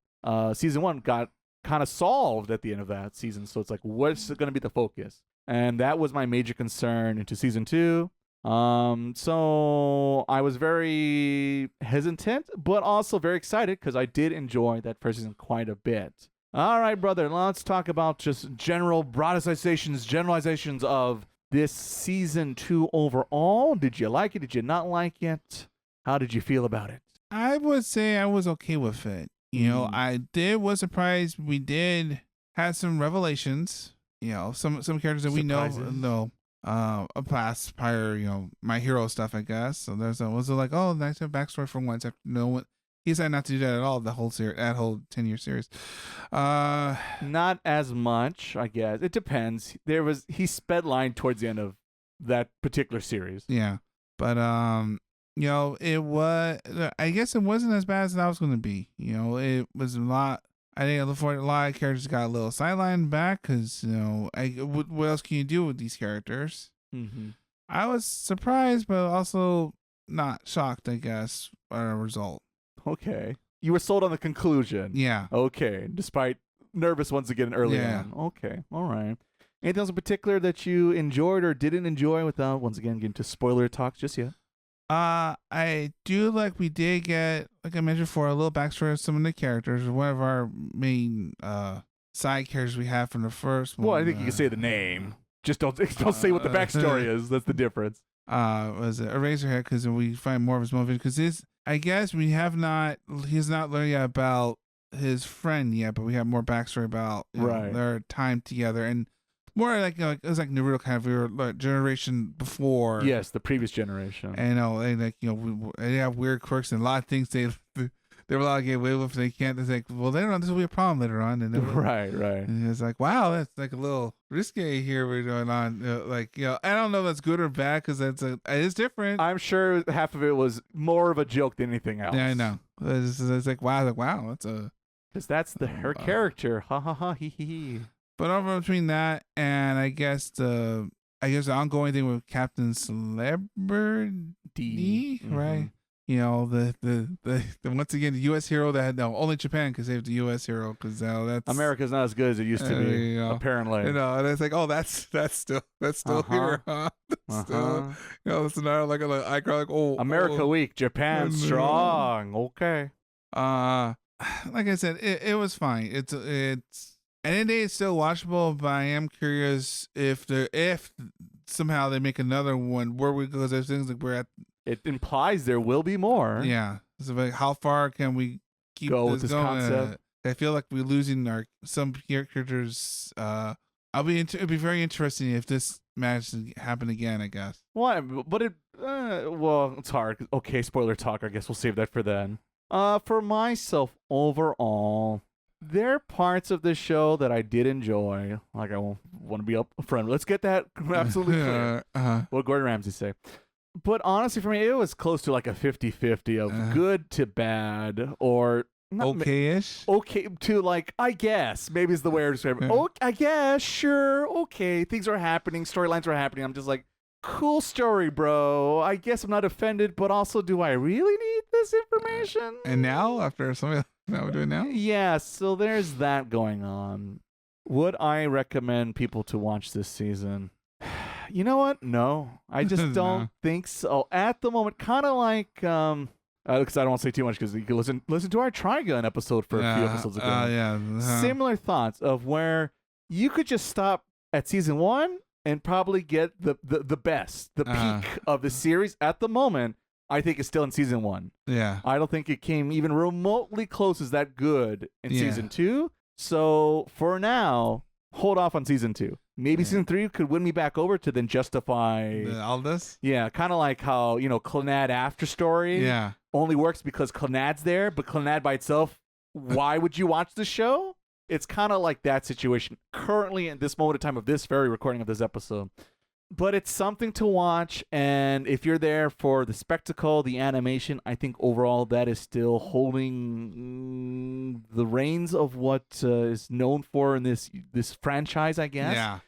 season 1 got kind of solved at the end of that season. So it's like, what's going to be the focus? And that was my major concern into season 2. So I was very hesitant, but also very excited because I did enjoy that first season quite a bit. All right, brother, let's talk about just generalizations of this season 2 overall. Did you like it? Did you not like it? How did you feel about it? I would say I was okay with it. Was surprised we did have some revelations. Some characters that we know a past prior, My Hero stuff, I guess. So was like, oh, nice to have backstory for once. After no one, he decided not to do that at all. The whole series, that whole 10-year series. Not as much, I guess. It depends. He sped line towards the end of that particular series. Yeah, but it was. I guess it wasn't as bad as I was going to be. It was a lot. I think a lot of characters got a little sidelined back because, what else can you do with these characters? Mm-hmm. I was surprised, but also not shocked, I guess, by the result. Okay. You were sold on the conclusion. Yeah. Okay. Despite nervous once again early on. Okay. All right. Anything else in particular that you enjoyed or didn't enjoy without, once again, getting to spoiler talks just yet? I do like we did get, like I mentioned before, a little backstory of some of the characters. One of our main side characters we have from the first one. Well, I think you can say the name. Just don't say what the backstory is. That's the difference. Was it Eraserhead? Because we find more of his motivation. Because I guess he's not learning yet about his friend yet, but we have more backstory about their time together and. More like it was like Naruto kind of, we were like generation before. Yes, the previous generation. And they have weird quirks and a lot of things they were allowed to get away with. They can't. It's like, well, later on this will be a problem later on. And right. And it's like, wow, that's like a little risque here we're going on. I don't know if that's good or bad because it is different. I'm sure half of it was more of a joke than anything else. Yeah, I know. It's like wow, that's a. Because that's her character. Ha ha ha hee hee hee. But over between that and I guess the ongoing thing with Captain Celebrity, mm-hmm. right? The once again the U.S. hero that only Japan could save the U.S. hero because that's America's not as good as it used to be. Apparently, and it's like, oh, that's still here. Still, it's another like icon like America weak, Japan strong. Okay. Like I said, it was fine. It's. And then it's still watchable, but I am curious if somehow they make another one where we go. There's things like we're at. It implies there will be more. Yeah. So like, how far can we keep with this this going? concept? I feel like we're losing some characters. It'd be very interesting if this match happen again, I guess. Well, but it's hard. Okay, spoiler talk. I guess we'll save that for then. For myself, overall. There are parts of this show that I did enjoy. Like, I want to be upfront. Let's get that absolutely clear. What Gordon Ramsay say. But honestly, for me, it was close to like a 50-50 of good to bad or... Okay-ish? Okay to like, I guess. Maybe is the way to describe it. Okay, I guess, sure, okay. Things are happening. Storylines are happening. I'm just like, cool story, bro. I guess I'm not offended, but also, do I really need this information? And now, after something... Now we're doing now? Yeah, so there's that going on. Would I recommend people to watch this season? You know what? No, I just don't think so. At the moment, kind of like because I don't want to say too much because you can listen to our Trigun episode for a few episodes ago. Similar thoughts of where you could just stop at season 1 and probably get the best, the peak of the series at the moment. I think it's still in season 1. Yeah. I don't think it came even remotely close as that good in season 2. So for now, hold off on season 2. Maybe season 3 could win me back over to then justify all this. Yeah, kind of like how Clannad After Story. Yeah. Only works because Clannad's there, but Clannad by itself, why would you watch the show? It's kind of like that situation currently in this moment of time of this very recording of this episode. But it's something to watch, and if you're there for the spectacle, the animation, I think overall that is still holding the reins of what is known for in this franchise, I guess. Yeah.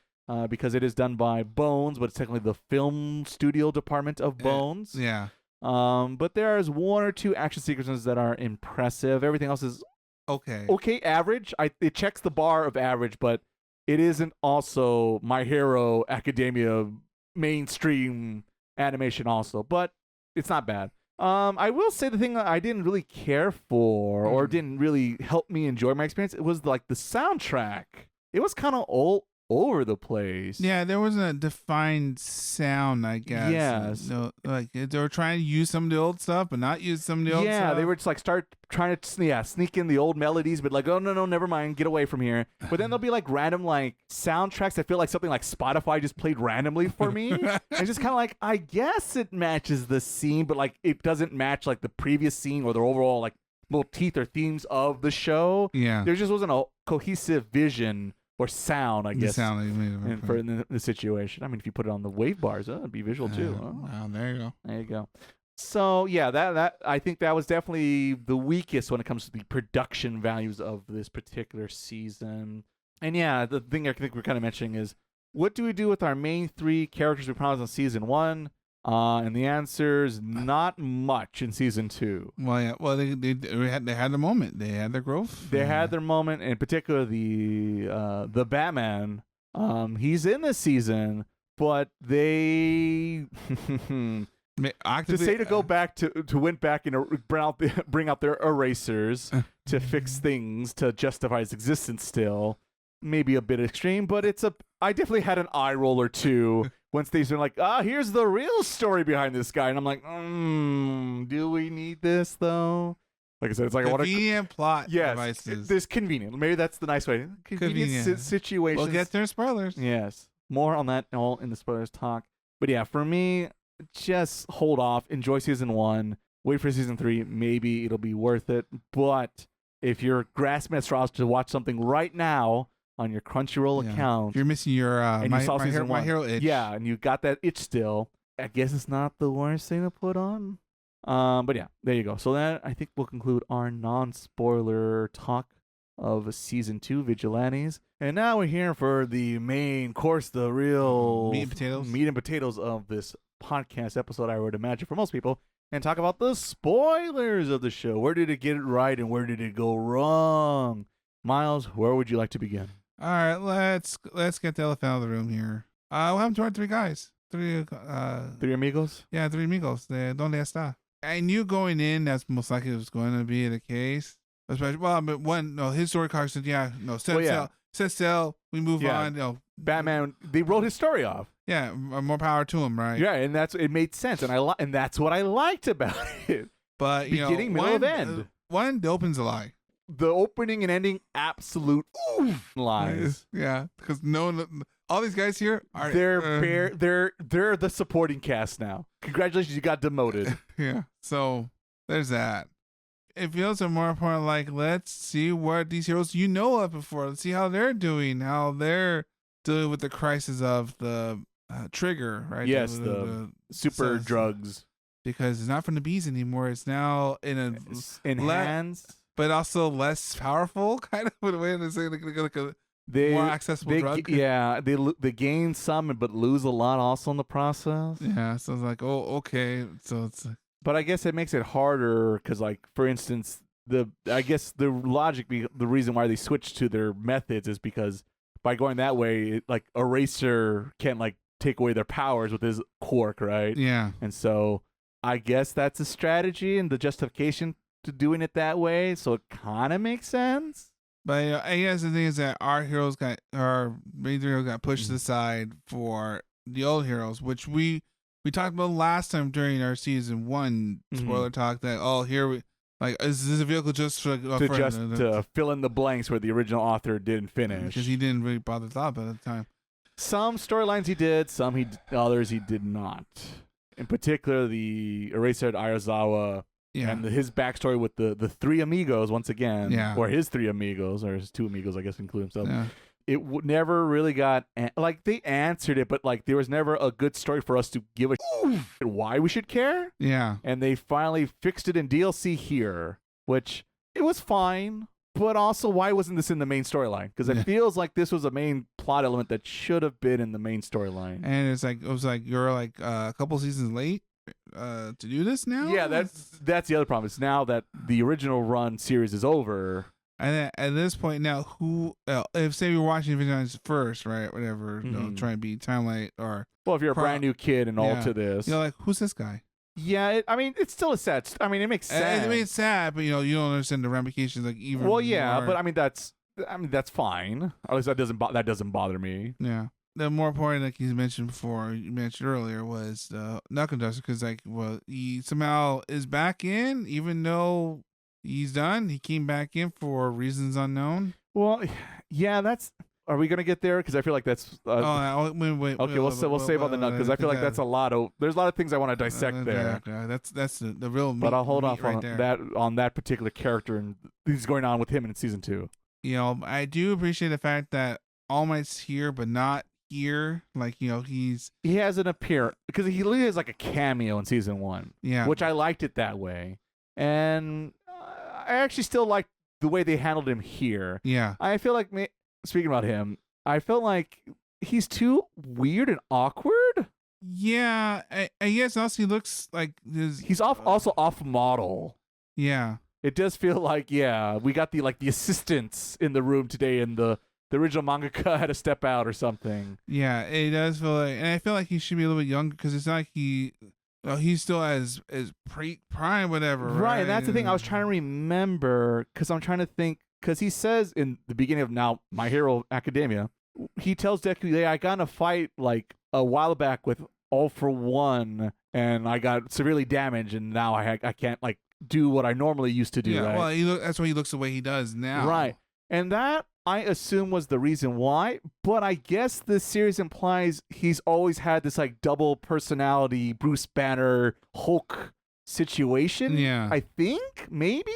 Because it is done by Bones, but it's technically the film studio department of Bones. Yeah. But there is 1 or 2 action sequences that are impressive. Everything else is okay, average. It checks the bar of average, but it isn't also My Hero Academia mainstream animation also, but it's not bad. I will say the thing that I didn't really care for or didn't really help me enjoy my experience, it was like the soundtrack. It was kind of all over the place. Yeah, there wasn't a defined sound, I guess. Yes. No, like they were trying to use some of the old stuff, but not use some of the old stuff. Yeah, they were just like trying to sneak in the old melodies, but like, oh no, never mind, get away from here. But then there'll be like random like soundtracks that feel like something like Spotify just played randomly for me. And just kind of like, I guess it matches the scene, but like it doesn't match like the previous scene or the overall like motif or themes of the show. Yeah, there just wasn't a cohesive vision or sound, I guess, in the situation. I mean, if you put it on the wave bars, it'd be visual too. Wow, there you go. There you go. So yeah, that I think that was definitely the weakest when it comes to the production values of this particular season. And yeah, the thing I think we're kind of mentioning is, what do we do with our main 3 characters we promised on season 1? And the answer is not much in season 2. Well, yeah. Well, they had their moment. They had their growth. They had their moment. In particular, the Batman. He's in this season, but they to go back to went back and bring out their erasers to fix things to justify his existence still. Maybe a bit extreme, but I definitely had an eye roll or two. Once they've been like, here's the real story behind this guy. And I'm like, do we need this, though? Like I said, it's like convenient plot devices. There's convenient. Maybe that's the nice way. Convenient situations. We'll get their spoilers. Yes. More on that all in the spoilers talk. But yeah, for me, just hold off. Enjoy season 1. Wait for season 3. Maybe it'll be worth it. But if you're grasping at straws to watch something right now, on your Crunchyroll account, if you're missing your My Hero itch. Yeah, and you got that itch still. I guess it's not the worst thing to put on. But yeah, there you go. So that I think will conclude our non-spoiler talk of season 2 Vigilantes. And now we're here for the main course, the real meat and potatoes of this podcast episode, I would imagine for most people, and talk about the spoilers of the show. Where did it get it right and where did it go wrong? Miles, where would you like to begin? All right, let's get the elephant out of the room here. What happened to our 3 guys? 3 amigos? Yeah, 3 amigos. Donde está? I knew going in that's most likely was going to be the case. Especially, but his story card said, set sail, we move on. Batman, they wrote his story off. Yeah, more power to him, right? Yeah, and it made sense, and that's what I liked about it. But beginning, middle, of end. The open's a lie. The opening and ending, absolute lies. Yeah, because all these guys here are they're the supporting cast now. Congratulations, you got demoted. Yeah, so there's that. It feels more important. Like, let's see what these heroes you know of before. Let's see how they're doing. How they're dealing with the crisis of the trigger, right? Yes, the super drugs. Because it's not from the bees anymore. It's now in hands. But also less powerful, kind of in a way to say, like a more accessible drug. Yeah, they gain some, but lose a lot also in the process. Yeah, so it's like, oh, okay. So it's like, but I guess it makes it harder because, like, for instance, the reason why they switched to their methods is because by going that way, like Eraser can't like take away their powers with his quirk, right? Yeah. And so I guess that's a strategy and the justification to doing it that way. So it kind of makes sense. But I guess the thing is that our main three heroes got pushed aside for the old heroes, which we talked about last time during our season 1 spoiler talk. That here we like is this a vehicle just to fill in the blanks where the original author didn't finish because he didn't really bother thought about it at the time. Some storylines he did, others he did not. In particular, the Eraser Aizawa. Yeah. And his backstory with the three amigos, once again, or his three amigos, or his two amigos, I guess, include himself. Yeah. It never really got, like, they answered it, but, like, there was never a good story for us to give a why we should care. Yeah. And they finally fixed it in DLC here, which it was fine, but also, why wasn't this in the main storyline? Because it feels like this was a main plot element that should have been in the main storyline. And it was like you're, like, a couple seasons late. To do this now? Yeah, that's the other problem. It's now that the original run series is over. And at this point now, who if say you're watching Vigilantes first, right? Whatever, try and be timeline or if you're a brand new kid and all to this, you're like, who's this guy? Yeah, it's still a sad. It makes sense. It's sad, but you don't understand the ramifications, like even. Well, yeah, more. But that's fine. At least that doesn't bother me. Yeah. The more important, like you mentioned earlier, was Knuckle Duster, because he somehow is back in, even though he's done. He came back in for reasons unknown. Well, yeah, are we gonna get there? Because I feel like that's. Wait. Okay, we'll save on the nut because I feel like that's there's a lot of things I want to dissect there. That's the real. But I'll hold off on that particular character and things going on with him in season 2. I do appreciate the fact that All Might's here, but not here. Like he has an appearance because he literally has like a cameo in season 1. Yeah, which I liked it that way, and I actually still like the way they handled him here. Yeah, I feel like speaking about him, I felt like he's too weird and awkward. Yeah, I guess also he looks like he's also off model. Yeah, it does feel like we got the assistants in the room today, and the original mangaka had to step out or something. Yeah, it does feel like, and I feel like he should be a little bit younger because it's not like he's still as prime, whatever. Right, and that's the thing I was trying to remember because I'm trying to think because he says in the beginning of now My Hero Academia, he tells Deku, I got in a fight like a while back with All For One, and I got severely damaged, and now I can't like do what I normally used to do. Yeah, right? Well, that's why he looks the way he does now. Right, and that I assume was the reason why, but I guess this series implies he's always had this like double personality Bruce Banner Hulk situation. Yeah, I think maybe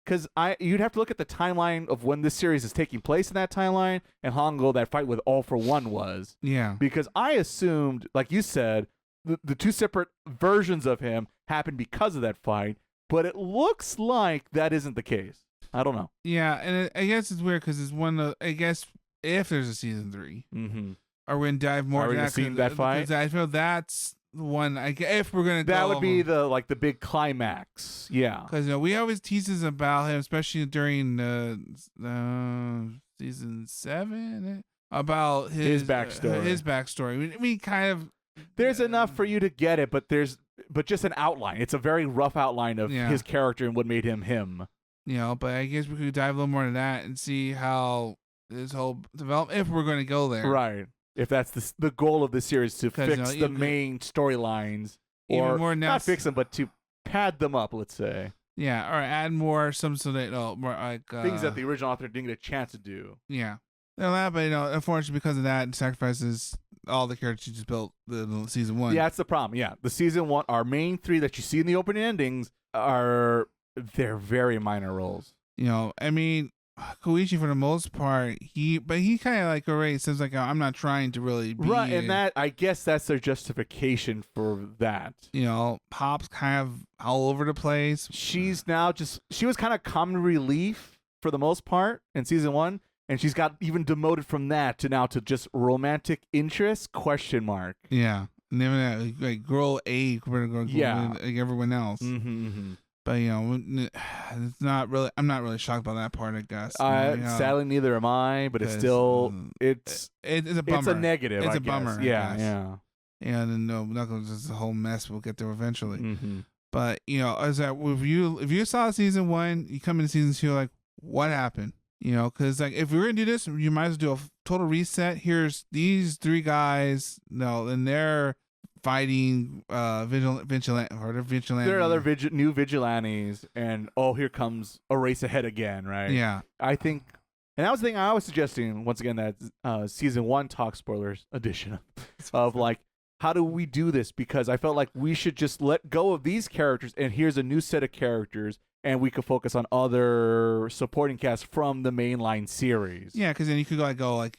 because you'd have to look at the timeline of when this series is taking place in that timeline and how long ago that fight with All For One was. Yeah, because I assumed, like you said, the two separate versions of him happened because of that fight, but it looks like that isn't the case. I don't know. Yeah, and I guess it's weird because it's one of, I guess if there's a season 3, are we gonna dive more into that fight? I feel that's the one. If we're gonna, that would be the big climax. Yeah, because we always teases about him, especially during season 7, about his backstory. We kind of there's enough for you to get it, but just an outline. It's a very rough outline of his character and what made him him. But I guess we could dive a little more into that and see how this whole development, if we're going to go there. Right. If that's the goal of the series, to fix the main storylines. Or more not fix them, but to pad them up, let's say. Yeah, or add more, more like... things that the original author didn't get a chance to do. Yeah. But unfortunately, because of that, it sacrifices all the characters you just built in season 1. Yeah, that's the problem. Yeah. The season 1, our main 3 that you see in the opening endings they're very minor roles. Koichi for the most part, he kind of like already says like, I'm not trying to really be right, and that I guess that's their justification for that. Pop's kind of all over the place. She was kind of common relief for the most part in season 1, and she's got even demoted from that to just romantic interest ? Yeah, and then like girl A compared to like everyone else. But it's not really. I'm not really shocked by that part. I guess. Sadly, neither am I. But it's still, it's a bummer. It's a negative. It's a bummer. Yeah. And no, Knuckles is a whole mess. We'll get there eventually. Mm-hmm. But as that if you saw season 1, you come into season 2 like, what happened? Because like if we're gonna do this, you might as well do a total reset. Here's these 3 guys. And they're fighting vigilante. There are other new vigilantes, and here comes a race ahead again, right? Yeah, I think, and that was the thing I was suggesting once again, that season 1 talk spoilers edition of like, how do we do this? Because I felt like we should just let go of these characters, and here's a new set of characters, and we could focus on other supporting casts from the mainline series. Yeah, because then you could go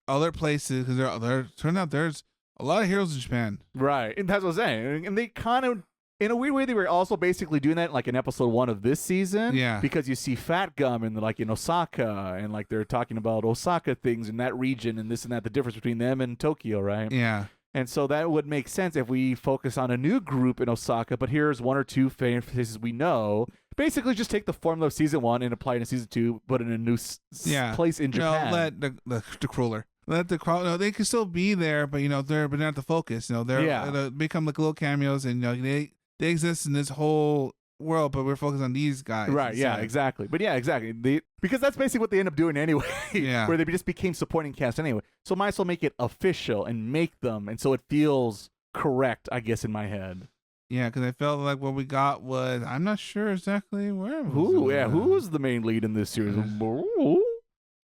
other places, because turns out there's a lot of heroes in Japan. Right. And that's what I'm saying. And they kind of, in a weird way, they were also basically doing that like in episode 1 of this season. Yeah. Because you see Fat Gum in Osaka, and like they're talking about Osaka things in that region and this and that, the difference between them and Tokyo, right? Yeah. And so that would make sense if we focus on a new group in Osaka, but here's 1 or 2 faces we know. Basically, just take the formula of season 1 and apply it in season 2, but in a new place in Japan. Let the crawler. Let the crowd. No, they can still be there, but they're not the focus. They're become like little cameos, and they exist in this whole world, but we're focused on these guys. Right? Yeah, exactly. But yeah, exactly. Because that's basically what they end up doing anyway. Yeah. Where they just became supporting cast anyway. So might as well make it official and make them, and so it feels correct, I guess, in my head. Yeah, because I felt like what we got was, I'm not sure exactly where. Who was the main lead in this series?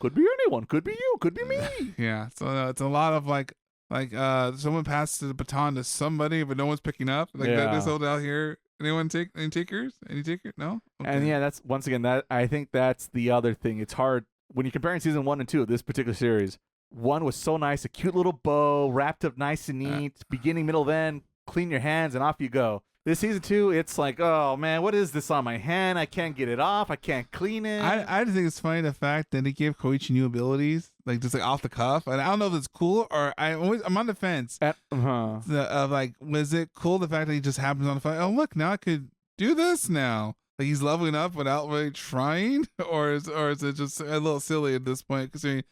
Could be anyone. Could be you. Could be me. Yeah. So it's a lot of like someone passed the baton to somebody, but no one's picking up. Like this hold out here. Anyone take any takers? Any taker? No. Okay. And yeah, that's once again that I think that's the other thing. It's hard when you're comparing season 1 and 2 of this particular series. 1 was so nice, a cute little bow, wrapped up nice and neat, beginning, middle, end. Clean your hands and off you go. This season 2, it's like, oh man, what is this on my hand? I can't get it off. I can't clean it. I just think it's funny the fact that they gave Koichi new abilities, like just like off the cuff. And I don't know if it's cool or I'm on the fence. Of like, was it cool the fact that he just happens on the phone? Oh look, now I could do this now. Like he's leveling up without really trying, or is it just a little silly at this point? Because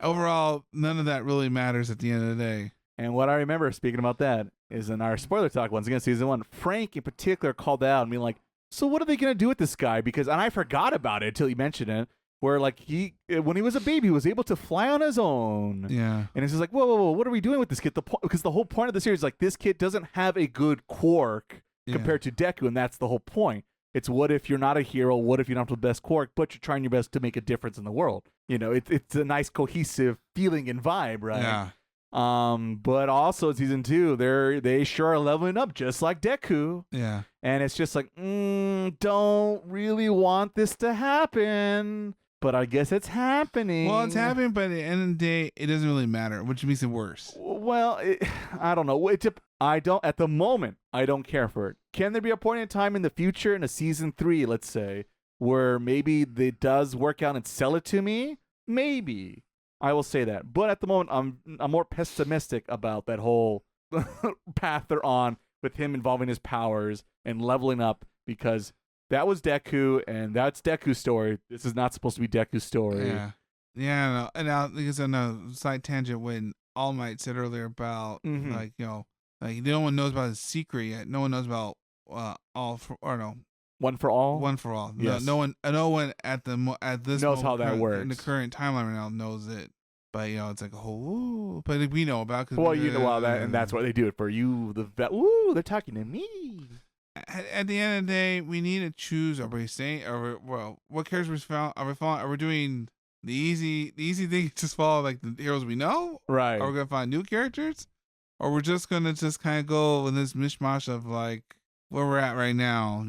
overall, none of that really matters at the end of the day. And what I remember, speaking about that, is in our spoiler talk, once again, season 1, Frank in particular called out and being like, so what are they going to do with this guy? And I forgot about it until you mentioned it, where like when he was a baby, he was able to fly on his own. Yeah. And it's just like, whoa, what are we doing with this kid? Because the whole point of the series is like, this kid doesn't have a good quirk compared to Deku, and that's the whole point. It's what if you're not a hero? What if you don't have the best quirk, but you're trying your best to make a difference in the world? It's a nice cohesive feeling and vibe, right? Yeah. But also season 2, they sure are leveling up just like Deku. Yeah. And it's just like, don't really want this to happen, but I guess it's happening. Well, it's happening, but at the end of the day, it doesn't really matter, which makes it worse. Well, I don't know. At the moment, I don't care for it. Can there be a point in time in the future, in a season 3, let's say, where maybe it does work out and sell it to me? Maybe. I will say that. But at the moment, I'm more pessimistic about that whole path they're on with him involving his powers and leveling up, because that was Deku, and that's Deku's story. This is not supposed to be Deku's story. Yeah. Yeah, and now, because on a side tangent, when All Might said earlier about, like no one knows about his secret yet. No one knows about One for All. One for All. Yes. No one at this knows how that works in the current timeline right now knows it. But it's like, but we know about. Well, you know all that, and that's why they do it for you. They're talking to me. At the end of the day, we need to choose. Are we saying? What characters we found? Are we following? Are we doing the easy thing? Just follow like the heroes we know, right? Are we gonna find new characters, or we're just gonna kind of go in this mishmash of like where we're at right now?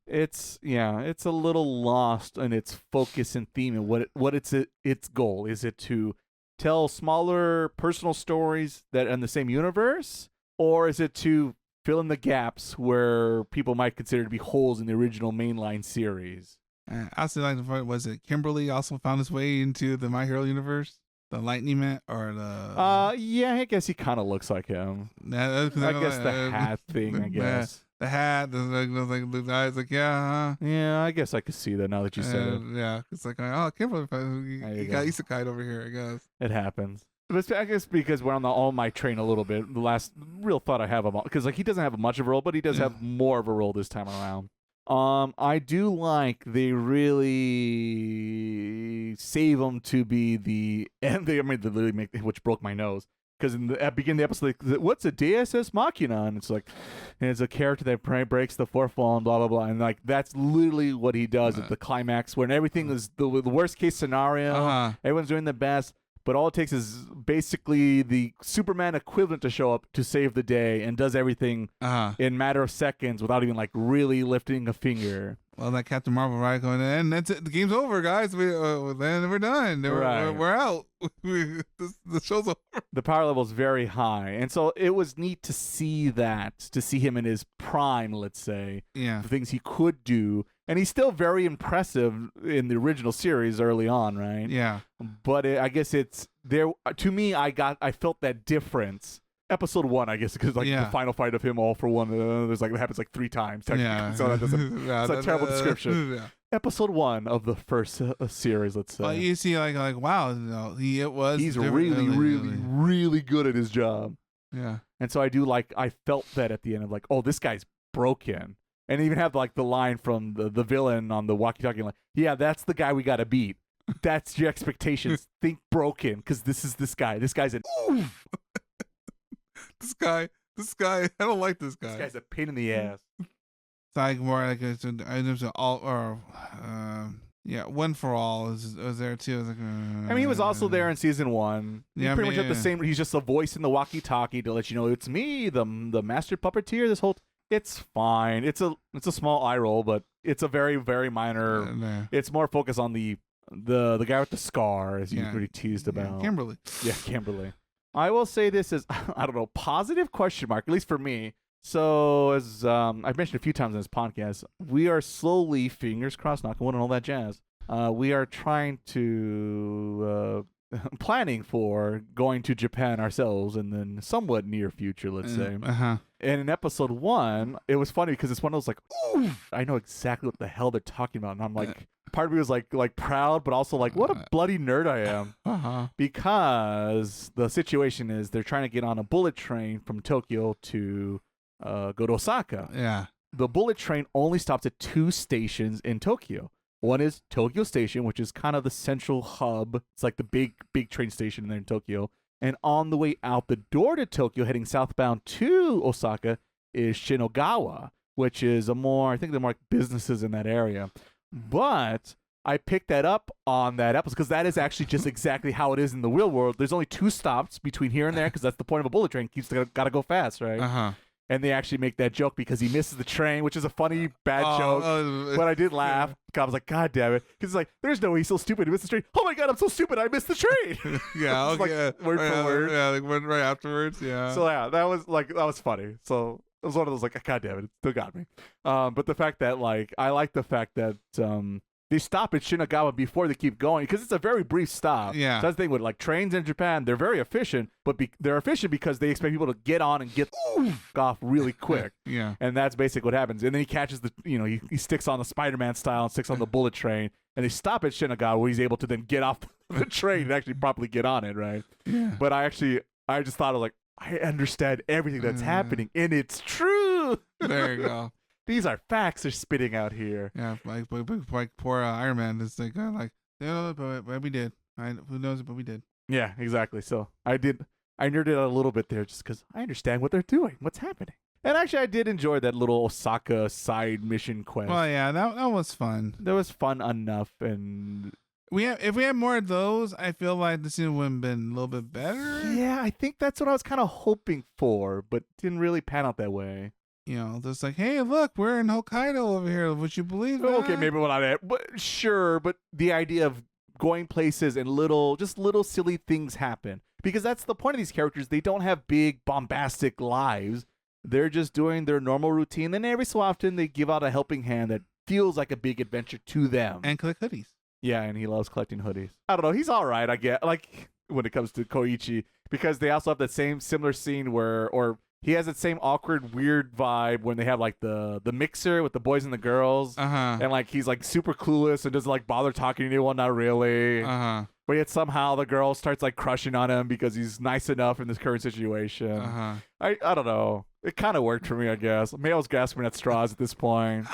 It's a little lost in its focus and theme, and what its goal is. It to tell smaller personal stories that are in the same universe, or is it to fill in the gaps where people might consider to be holes in the original mainline series? I also like the part, was it Kimberly also found his way into the My Hero universe? The Lightning Man, or the yeah, I guess he kind of looks like him. I guess the hat thing, I guess. the hat, the guy's like, yeah, Yeah, I guess I could see that now that you said it. yeah, it's like, oh, I can't believe There you you got go. isekai over here, I guess. It happens. But I guess because we're on the All Might train a little bit, the last real thought I have about, because like he doesn't have much of a role, but he does have more of a role this time around. I do like they really save him to be the, and they literally make, which broke my nose. Because in the beginning of the episode, like, what's a DSS Machina? And it's like, and it's a character that breaks the fourth wall and blah, blah, blah. And like, that's literally what he does at the climax, when everything is the worst case scenario. Everyone's doing the best, but all it takes is basically the Superman equivalent to show up to save the day and does everything in a matter of seconds without even like really lifting a finger. Well, that Captain Marvel ride going, and that's it. The game's over, guys. Then we're done. We're out. The show's over. The power level is very high, and so it was neat to see that, to see him in his prime, let's say. Yeah. The things he could do, and he's still very impressive in the original series early on, right? Yeah. But I guess it's there. To me, I felt that difference. Episode 1, I guess, because like the final fight of him all for one, there's like it happens like 3 times. Yeah. So that doesn't. It's a terrible description. Yeah. Episode 1 of the first series, let's say. Well, you see, like wow, he's really good at his job. Yeah. And so I felt that at the end of like, oh, this guy's broken. And even have like the line from the villain on the walkie-talkie, like, yeah, that's the guy we got to beat. That's your expectations. Think broken, because this guy. This guy's an This guy, I don't like this guy. This guy's a pain in the ass. It's like more like there's an all or One for All was there too. I was like, I mean, he was also there in season 1. He pretty much had the same. He's just a voice in the walkie-talkie to let you know it's me, the master puppeteer. It's fine. It's a small eye roll, but it's a very, very minor. It's more focused on the guy with the scar, as you pretty teased about. Kimberly. Yeah, Kimberly. I will say this is, I don't know, positive question mark, at least for me. So, as I've mentioned a few times in this podcast, we are slowly, fingers crossed, knock on wood and all that jazz, we are trying to, planning for going to Japan ourselves in the somewhat near future, let's say. And in episode 1, it was funny because it's one of those like, ooh, I know exactly what the hell they're talking about. And I'm like, part of me was like proud, but also like, what a bloody nerd I am. Because the situation is they're trying to get on a bullet train from Tokyo to go to Osaka. Yeah. The bullet train only stops at 2 stations in Tokyo. One is Tokyo Station, which is kind of the central hub. It's like the big train station there in Tokyo. And on the way out the door to Tokyo, heading southbound to Osaka, is Shinagawa, which is I think there are more like businesses in that area. But I picked that up on that episode because that is actually just exactly how it is in the real world. There's only 2 stops between here and there because that's the point of a bullet train. Got to go fast, right? And they actually make that joke because he misses the train, which is a funny, bad joke. But I did laugh. I was like, God damn it. Because it's like, there's no way he's so stupid. He missed the train. Oh my God, I'm so stupid. I missed the train. Yeah, okay. Like, word for word. Yeah, like right afterwards. Yeah. So yeah, that was funny. So it was one of those like, God damn it, it still got me. But the fact that like, I like the fact that they stop at Shinagawa before they keep going because it's a very brief stop. Yeah. So that's the thing with like trains in Japan, they're very efficient, but they're efficient because they expect people to get on and get off really quick. Yeah. And that's basically what happens. And then he catches he sticks on the Spider-Man style and sticks on the bullet train, and they stop at Shinagawa where he's able to then get off the train and actually properly get on it, right? Yeah. But I just thought of like, I understand everything that's happening, and it's true. There you go. These are facts they're spitting out here. Yeah, like poor Iron Man is like, but we did. Who knows? But we did. Yeah, exactly. So I nerded out a little bit there just because I understand what they're doing, what's happening. And actually, I did enjoy that little Osaka side mission quest. Well, yeah, that was fun. That was fun enough, and if we had more of those, I feel like the scene would have been a little bit better. Yeah, I think that's what I was kind of hoping for, but didn't really pan out that way. Just like, hey, look, we're in Hokkaido over here. Would you believe that? Okay, maybe we're not at, but sure. But the idea of going places and little silly things happen, because that's the point of these characters. They don't have big bombastic lives. They're just doing their normal routine. Then every so often they give out a helping hand that feels like a big adventure to them. And collect hoodies. Yeah, and he loves collecting hoodies. I don't know. He's all right, I get. Like when it comes to Koichi, because they also have that same similar scene where, or he has that same awkward, weird vibe when they have like the mixer with the boys and the girls, and like he's like super clueless and doesn't like bother talking to anyone, not really. But yet somehow the girl starts like crushing on him because he's nice enough in this current situation. I don't know. It kind of worked for me, I guess. Maybe I was grasping at straws at this point.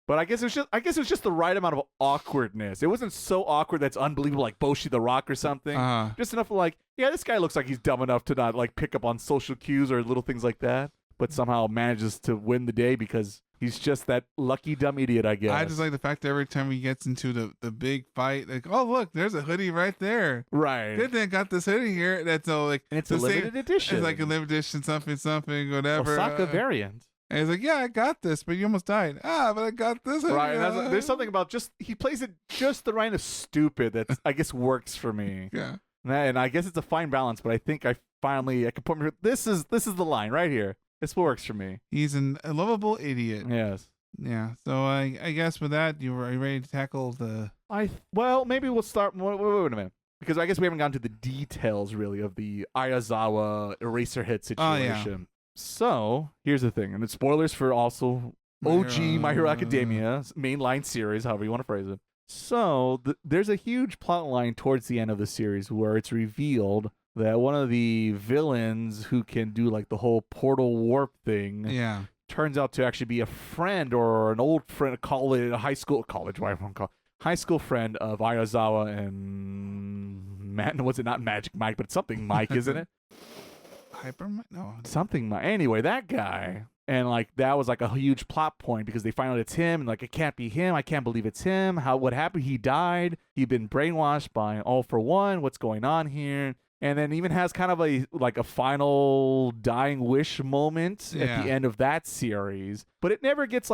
But I guess it was just the right amount of awkwardness. It wasn't so awkward that's unbelievable, like Boshi the Rock or something. Just enough of like, yeah, this guy looks like he's dumb enough to not like pick up on social cues or little things like that, but somehow manages to win the day because he's just that lucky dumb idiot, I guess. I just like the fact that every time he gets into the big fight, like, oh look, there's a hoodie right there. Right. They got this hoodie here. That's all like, and it's a limited edition. It's like a limited edition, something, whatever. Osaka variant. And he's like, yeah, I got this, but you almost died. But I got this. Right. And there's something about he plays it just the right of stupid that I guess works for me. Yeah. And I guess it's a fine balance, but I think I can put me. This is the line right here. This works for me. He's a lovable idiot. Yes. Yeah. So I guess with that, are you ready to tackle the? Well, maybe we'll start. Wait a minute. Because I guess we haven't gotten to the details really of the Ayazawa Eraserhead situation. Oh, yeah. So here's the thing, and it's spoilers for also OG My Hero Academia mainline series, however you want to phrase it. So there's a huge plot line towards the end of the series where it's revealed that one of the villains who can do like the whole portal warp thing, turns out to actually be a friend or an old friend, high school friend of Ayazawa and was it not Magic Mike, but it's something Mike, isn't it? Hyper? No. Something. Anyway, that guy. And like that was like a huge plot point because they find out it's him and like it can't be him. I can't believe it's him. What happened? He died. He'd been brainwashed by All for One. What's going on here? And then even has kind of a final dying wish moment at the end of that series. But it never gets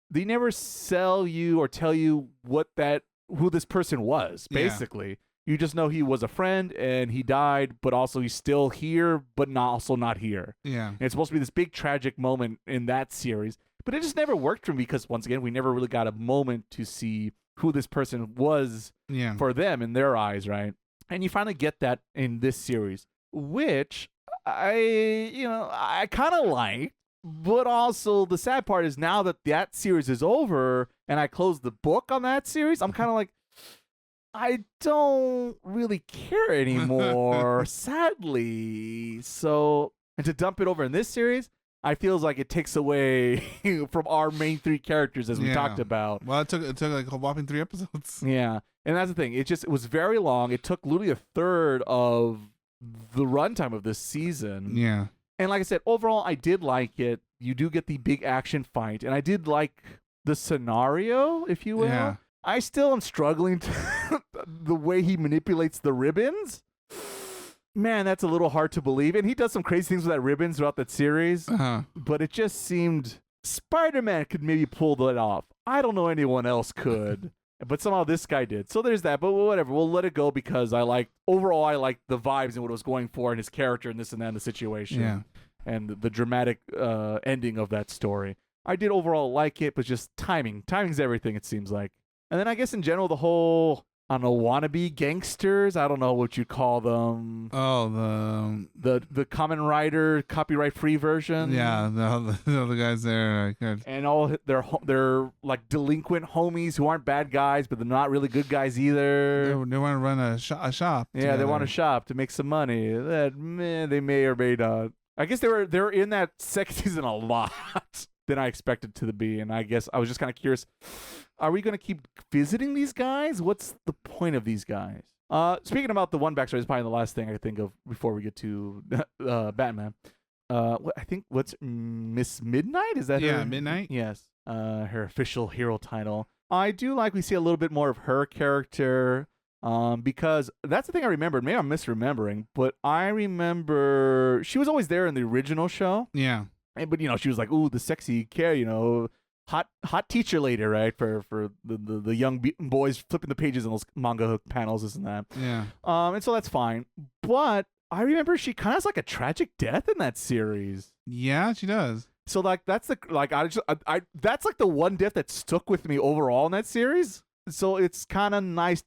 they never sell you or tell you who this person was, basically. Yeah. You just know he was a friend and he died, but also he's still here, but also not here. Yeah. And it's supposed to be this big tragic moment in that series, but it just never worked for me because, once again, we never really got a moment to see who this person was for them in their eyes, right? And you finally get that in this series, which I kind of like, but also the sad part is now that series is over and I closed the book on that series, I'm kind of like, I don't really care anymore, sadly. So, and to dump it over in this series, I feels like it takes away from our main three characters as we talked about. Well, it took like a whopping 3 episodes. Yeah, and that's the thing. It was very long. It took literally a third of the runtime of this season. Yeah. And like I said, overall, I did like it. You do get the big action fight, and I did like the scenario, if you will. Yeah. I still am struggling to the way he manipulates the ribbons. Man, that's a little hard to believe. And he does some crazy things with that ribbons throughout that series. But it just seemed Spider-Man could maybe pull that off. I don't know anyone else could. But somehow this guy did. So there's that. But whatever. We'll let it go because I liked the vibes and what it was going for and his character and this and that and the situation. Yeah. And the dramatic ending of that story. I did overall like it, but just timing. Timing's everything, it seems like. And then I guess in general, the whole, I don't know, wannabe gangsters, I don't know what you call them. Oh, the Kamen Rider copyright-free version. Yeah, the guys there. And all they're like delinquent homies who aren't bad guys, but they're not really good guys either. They want to run a shop. Yeah, together. They want a shop to make some money. They may or may not. I guess they were in that second season a lot than I expected to be, and I guess I was just kind of curious. Are we going to keep visiting these guys? What's the point of these guys? Speaking about the one backstory is probably the last thing I think of before we get to Batman. I think what's Miss Midnight? Is that her? Yeah, Midnight? Yes. Her official hero title. I do like we see a little bit more of her character because that's the thing I remembered. Maybe I'm misremembering, but I remember she was always there in the original show. Yeah. But, she was like, ooh, the sexy hot teacher later, right? For the young boys flipping the pages in those manga panels, this and that. Yeah. And so that's fine. But I remember she kind of has like a tragic death in that series. Yeah, she does. So that's that's like the one death that stuck with me overall in that series. So it's kind of nice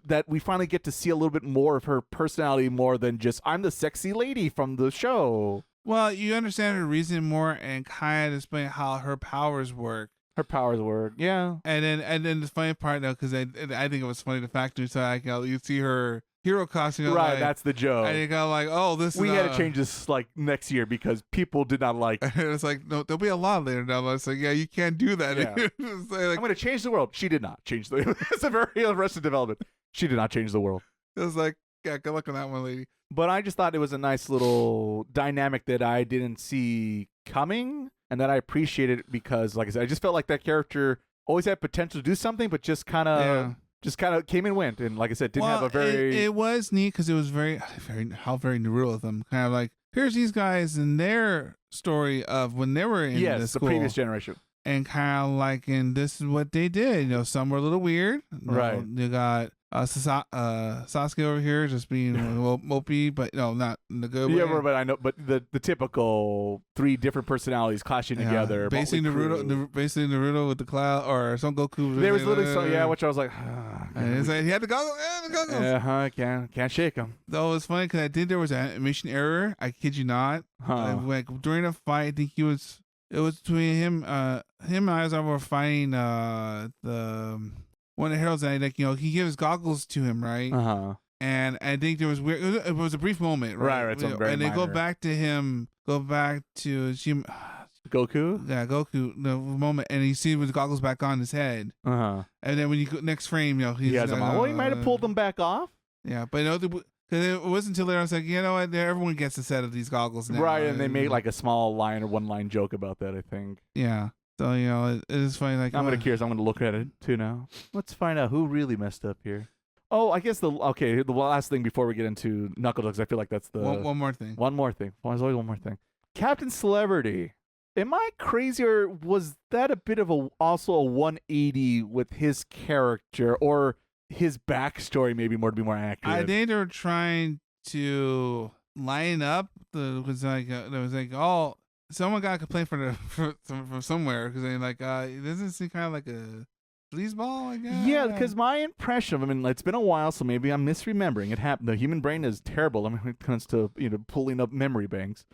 that we finally get to see a little bit more of her personality more than just I'm the sexy lady from the show. Well, you understand her reason more and kind of explain how her powers work. Her powers work, yeah. And then the funny part though, because I think it was funny the fact so like you see her Hīrō costume, Right, like, that's the joke. and you go like, oh, this. We had to change this like next year because people did not like. It's like no, there'll be a lot later down. It's like yeah, you can't do that. Yeah. It's like, I'm going to change the world. She did not change the. It's a very arrested development. She did not change the world. it was like yeah, good luck on that one, lady. But I just thought it was a nice little dynamic that I didn't see coming, and that I appreciated because, like I said, I just felt like that character always had potential to do something, but just kind of came and went, and like I said, didn't have a very. It was neat because it was very very Naruto of them. Kind of like here's these guys in their story of when they were in the school, the previous generation, and kind of like, and this is what they did. You know, some were a little weird. Right. You got Sasuke over here just being mopey, but no, not in the good way. Yeah, but I know, but the typical 3 different personalities clashing together. Basically Naruto with the cloud, or Son Goku. There was literally which I was like, and it's like, he had the goggles. Can't shake him. Though it's funny because I think there was an animation error. I kid you not. Like during a fight, I think it was between him and Aizawa were fighting the one of the heroes, and like he gives goggles to him, right? And I think there was weird. It was a brief moment, right? Right. And they go back to Goku. Yeah, Goku. The moment, and you see with the goggles back on his head. And then when you go next frame, he has them on. Well, he might have pulled them back off. Yeah, but because it wasn't until later I was like, you know what? Everyone gets a set of these goggles now. Right, and they made like a small line or one-line joke about that, I think. Yeah. So, it is funny. Like, I'm curious. I'm going to look at it, too, now. Let's find out who really messed up here. Oh, I guess the last thing before we get into Knuckle Ducks, I feel like that's the... One more thing. One more thing. There's always one more thing. Captain Celebrity. Am I crazy, or was that a bit of also a 180 with his character, or his backstory maybe to be more accurate? I think they were trying to line up there was like, oh... Someone got a complaint from somewhere because they like it doesn't seem kind of like a sleazeball, I guess. Yeah, because my impression of it's been a while, so maybe I'm misremembering. It happened. The human brain is terrible. When it comes to pulling up memory banks.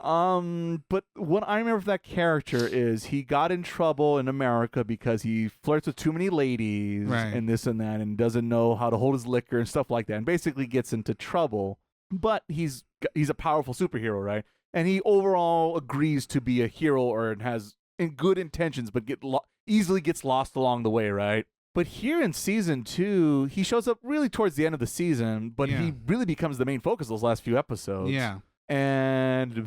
But what I remember of that character is he got in trouble in America because he flirts with too many ladies, right, and this and that, and doesn't know how to hold his liquor and stuff like that, and basically gets into trouble. But he's a powerful superhero, right? And he overall agrees to be a hero, or has good intentions, but easily gets lost along the way, right? But here in season 2, he shows up really towards the end of the season, but he really becomes the main focus of those last few episodes. Yeah. And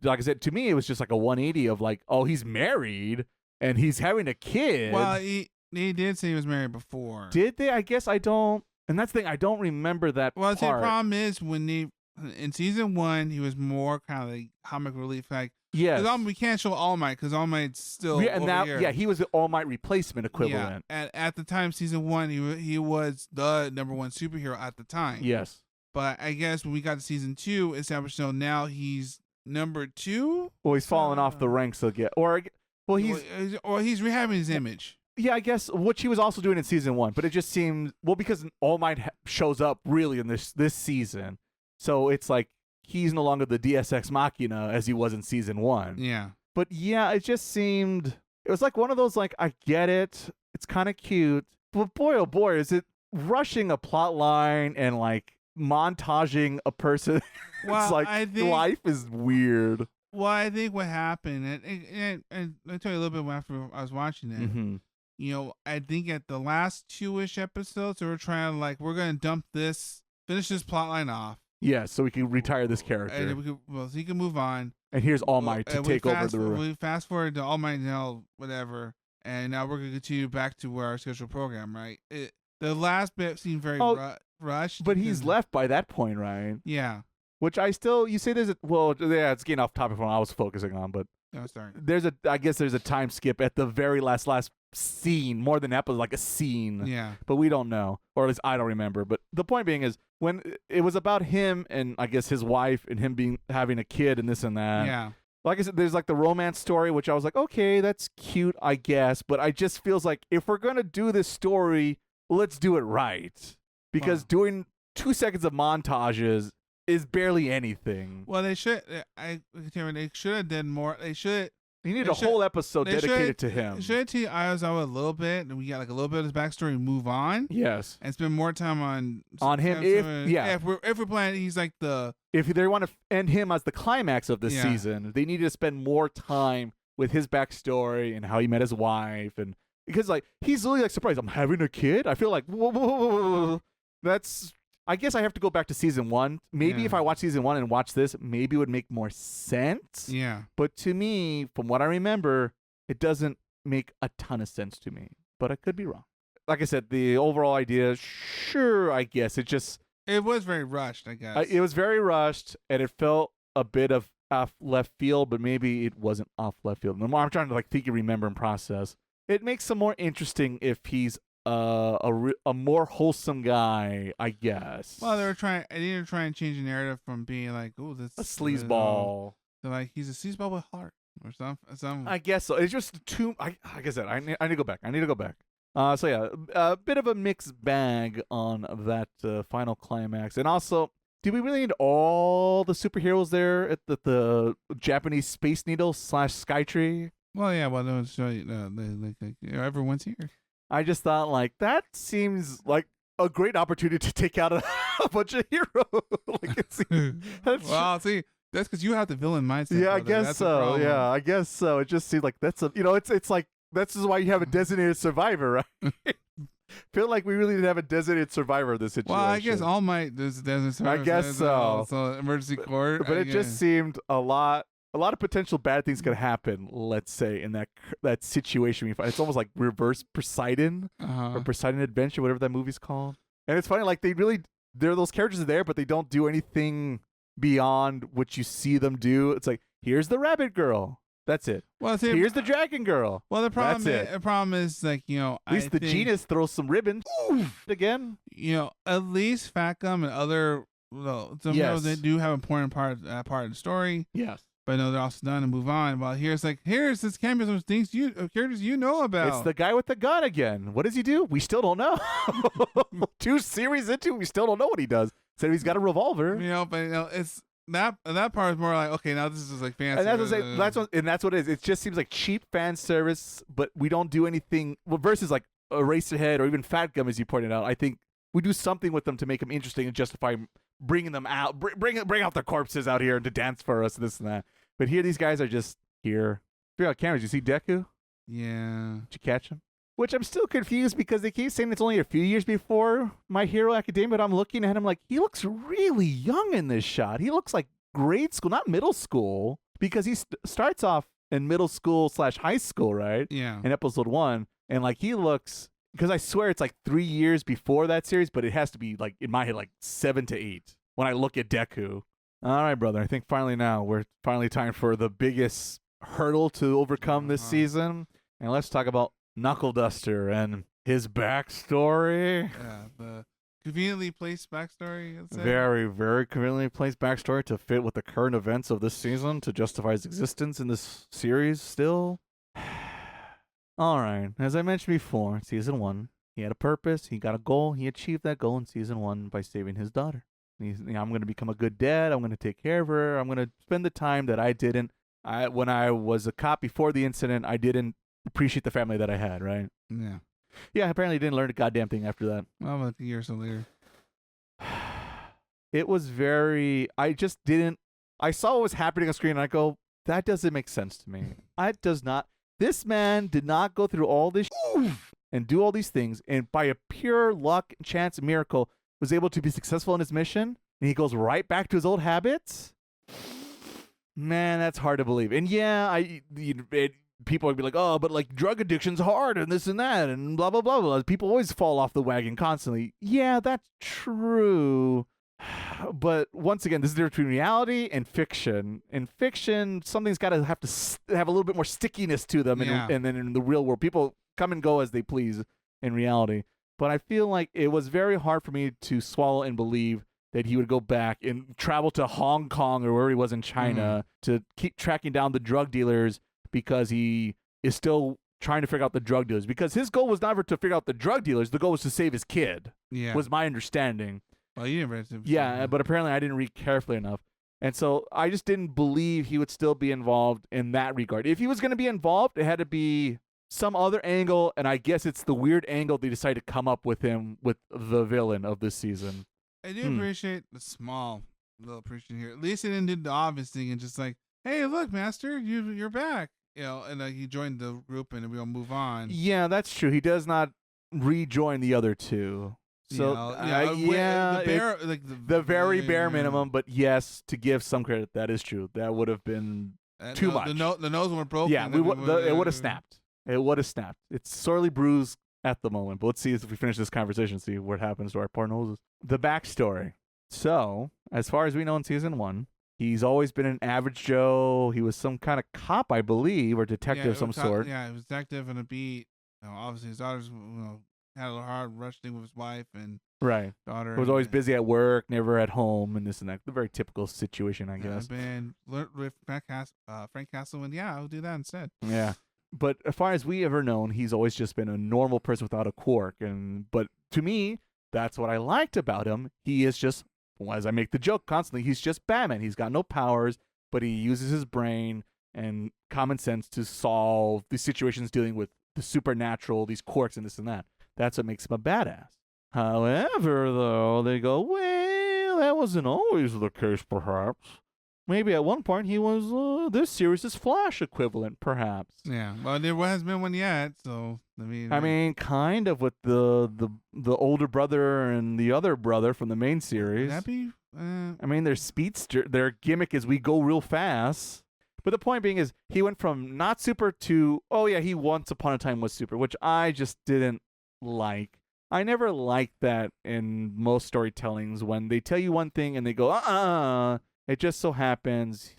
like I said, to me, it was just like a 180 of like, oh, he's married and he's having a kid. Well, he did say he was married before. Did they? I guess I don't. And that's the thing, I don't remember that part. The problem is in season 1, he was more kind of like comic relief. Like, yes. We can't show All Might because All Might's still over here. Yeah, he was the All Might replacement equivalent. Yeah. At the time, season 1, he was the number 1 superhero at the time. Yes. But I guess when we got to season 2, established, so now he's number 2. Well, he's fallen off the ranks again, he's rehabbing his image. Yeah, I guess what she was also doing in season 1, but it just seemed because All Might shows up really in this season. So it's like he's no longer the Deus Ex Machina as he was in season 1. Yeah. But yeah, it just seemed... It was like one of those, like, I get it. It's kind of cute. But boy, oh boy, is it rushing a plot line and, like, montaging a person. Well, it's like, life is weird. Well, I think what happened, and I'll tell you a little bit after I was watching it. Mm-hmm. I think at the last 2-ish episodes, they were trying to, like, we're going to finish this plot line off. Yeah, so we can retire this character. And so he can move on. And here's All Might to take over the room. We fast forward to All Might now, whatever. And now we're going to continue back to our scheduled program, right? The last bit seemed very rushed. But he's left by that point, right? Yeah. Which you say there's it's getting off topic from what I was focusing on, but no, sorry. I guess there's a time skip at the very last scene, more than episode, like a scene. Yeah. But we don't know, or at least I don't remember. But the point being is when it was about him and I guess his wife and him having a kid and this and that. Yeah. Like I said, there's like the romance story, which I was like, okay, that's cute, I guess. But I just feels like if we're going to do this story, let's do it right. Because doing 2 seconds of montages is barely anything. Well, they should. They should have done more. They should. You need a whole episode dedicated to him. Should teach Aizawa a little bit, and we got like a little bit of his backstory and move on. Yes. And spend more time on him. If we're planning, he's like if they want to end him as the climax of this season, they need to spend more time with his backstory and how he met his wife, and because like he's really like surprised. I'm having a kid. I feel like whoa. That's. I guess I have to go back to season 1. Maybe if I watch season 1 and watch this, maybe it would make more sense. Yeah. But to me, from what I remember, it doesn't make a ton of sense to me. But I could be wrong. Like I said, the overall idea, sure, I guess. It was very rushed, I guess. It was very rushed, and it felt a bit of off left field, but maybe it wasn't off left field. The more I'm trying to like think and remember and process. It makes it more interesting if he's a more wholesome guy, I guess. Well, they need to try and change the narrative from being like, oh, this a sleazeball. To like he's a sleazeball with heart or something. I guess so. It's just too. Like I said, I need to go back. So yeah, a bit of a mixed bag on that final climax, and also. Do we really need all the superheroes there at the Japanese Space Needle / Skytree? Well, yeah. Well, no, show you, everyone's here. I just thought, like, that seems like a great opportunity to take out a bunch of heroes. See, that's because you have the villain mindset. Yeah, brother. I guess that's so. Yeah, I guess so. It just seems like that's it's like this is why you have a designated survivor, right? Feel like we really didn't have a designated survivor of this situation. Well, I guess All Might does designated survivor. I guess so. So emergency court. But it just seemed a lot of potential bad things could happen, let's say, in that situation. It's almost like reverse Poseidon or Poseidon Adventure, whatever that movie's called. And it's funny, like those characters are there, but they don't do anything beyond what you see them do. It's like, here's the rabbit girl. That's it. Well, see, here's the dragon girl. Well, the problem is like, at least the genus throws some ribbons again. At least Fatgum and other they do have an important part of the story. Yes. But no, they're also done and move on. Well, here's this cameos of things characters you know about. It's the guy with the gun again. What does he do? We still don't know. 2 series into, we still don't know what he does. Said he's got a revolver. But it's that part is more like, okay, now this is like fan service. And that's what it is. It just seems like cheap fan service, but we don't do anything. Well, versus like Eraserhead or even Fatgum, as you pointed out. I think we do something with them to make them interesting and justify bringing them out, bring out their corpses out here and to dance for us, this and that. But here, these guys are just here. Figure out cameras. You see Deku? Yeah. Did you catch him? Which I'm still confused because they keep saying it's only a few years before My Hero Academia, but I'm looking at him like, he looks really young in this shot. He looks like grade school, not middle school, because he starts off in middle school / high school, right? Yeah. In episode 1. And like he looks, because I swear it's like 3 years before that series, but it has to be like, in my head, like 7 to 8 when I look at Deku. All right, brother. I think we're finally time for the biggest hurdle to overcome this season. And let's talk about Knuckle Duster and his backstory. Yeah, the conveniently placed backstory. Very, very conveniently placed backstory to fit with the current events of this season to justify his existence in this series still. All right. As I mentioned before, season 1, he had a purpose. He got a goal. He achieved that goal in season 1 by saving his daughter. I'm going to become a good dad. I'm going to take care of her. I'm going to spend the time that I didn't. When I was a cop before the incident, I didn't appreciate the family that I had, right? Yeah. Yeah, apparently didn't learn a goddamn thing after that. Well, about a year or so later. It was very... I just didn't... I saw what was happening on screen, and I go, that doesn't make sense to me. It does not... This man did not go through all this and do all these things, and by a pure luck, chance, miracle... was able to be successful in his mission, and he goes right back to his old habits. Man, that's hard to believe. And yeah, people would be like, oh, but like drug addiction's hard and this and that and blah, blah, blah, blah. People always fall off the wagon constantly. Yeah, that's true. But once again, this is the difference between reality and fiction. In fiction, something's got to have a little bit more stickiness to them. Yeah. And then in the real world, people come and go as they please in reality. But I feel like it was very hard for me to swallow and believe that he would go back and travel to Hong Kong or wherever he was in China to keep tracking down the drug dealers because he is still trying to figure out the drug dealers. Because his goal was never to figure out the drug dealers. The goal was to save his kid, was my understanding. Oh, you didn't read it. Yeah, but apparently I didn't read carefully enough. And so I just didn't believe he would still be involved in that regard. If he was going to be involved, it had to be some other angle, and I guess it's the weird angle they decided to come up with him with the villain of this season. I do appreciate the small little appreciation here. At least he didn't do the obvious thing and just like, hey, look, Master, you're back. And he joined the group and we'll move on. Yeah, that's true. He does not rejoin the other two. So the very bare minimum, but yes, to give some credit, that is true. That would have been too much. The nose would have broken. Yeah, it would have snapped. It would have snapped. It's sorely bruised at the moment, but let's see if we finish this conversation, see what happens to our poor noses. The backstory. So, as far as we know in season 1, he's always been an average Joe. He was some kind of cop, I believe, or detective of some sort. Yeah, he was detective on a beat. Obviously, his daughter's had a hard rush thing with his wife and daughter. He was always busy at work, never at home, and this and that. The very typical situation, I guess. And with Frank Castle, and I'll do that instead. Yeah. But as far as we ever known, he's always just been a normal person without a quirk. But to me, that's what I liked about him. He is just, as I make the joke constantly, he's just Batman. He's got no powers, but he uses his brain and common sense to solve these situations dealing with the supernatural, these quirks and this and that. That's what makes him a badass. However, though, they go, well, that wasn't always the case, perhaps. Maybe at one point he was this series' Flash equivalent, perhaps. Yeah, well, there hasn't been one yet, so I mean, kind of with the older brother and the other brother from the main series. Would that be? I mean, their speedster, their gimmick is we go real fast. But the point being is, he went from not super to he once upon a time was super, which I just didn't like. I never liked that in most storytellings when they tell you one thing and they go It just so happens,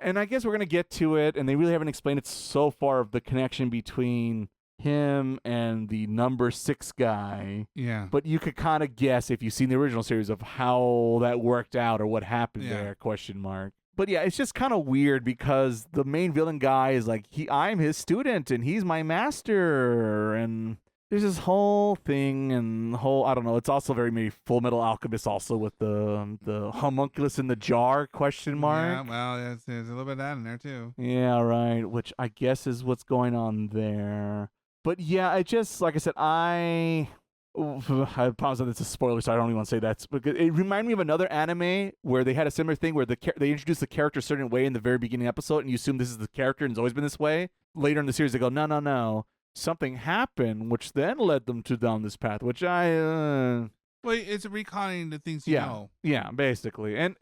and I guess we're going to get to it, and they really haven't explained it so far of the connection between him and the number 6 guy. Yeah. But you could kind of guess if you've seen the original series of how that worked out or what happened there, question mark. But yeah, it's just kind of weird because the main villain guy is like, I'm his student, and he's my master, and there's this whole thing and I don't know, it's also very maybe Full Metal Alchemist also with the homunculus in the jar, question mark. Yeah, well, there's a little bit of that in there too. Yeah, right, which I guess is what's going on there. But yeah, I just, like I said, I promise that it's a spoiler, so I don't even want to say that. Because it reminded me of another anime where they had a similar thing where they introduced the character a certain way in the very beginning episode, and you assume this is the character and it's always been this way. Later in the series, they go, no. Something happened, which then led them down this path, which well, it's reconning the things you know. Yeah, basically. And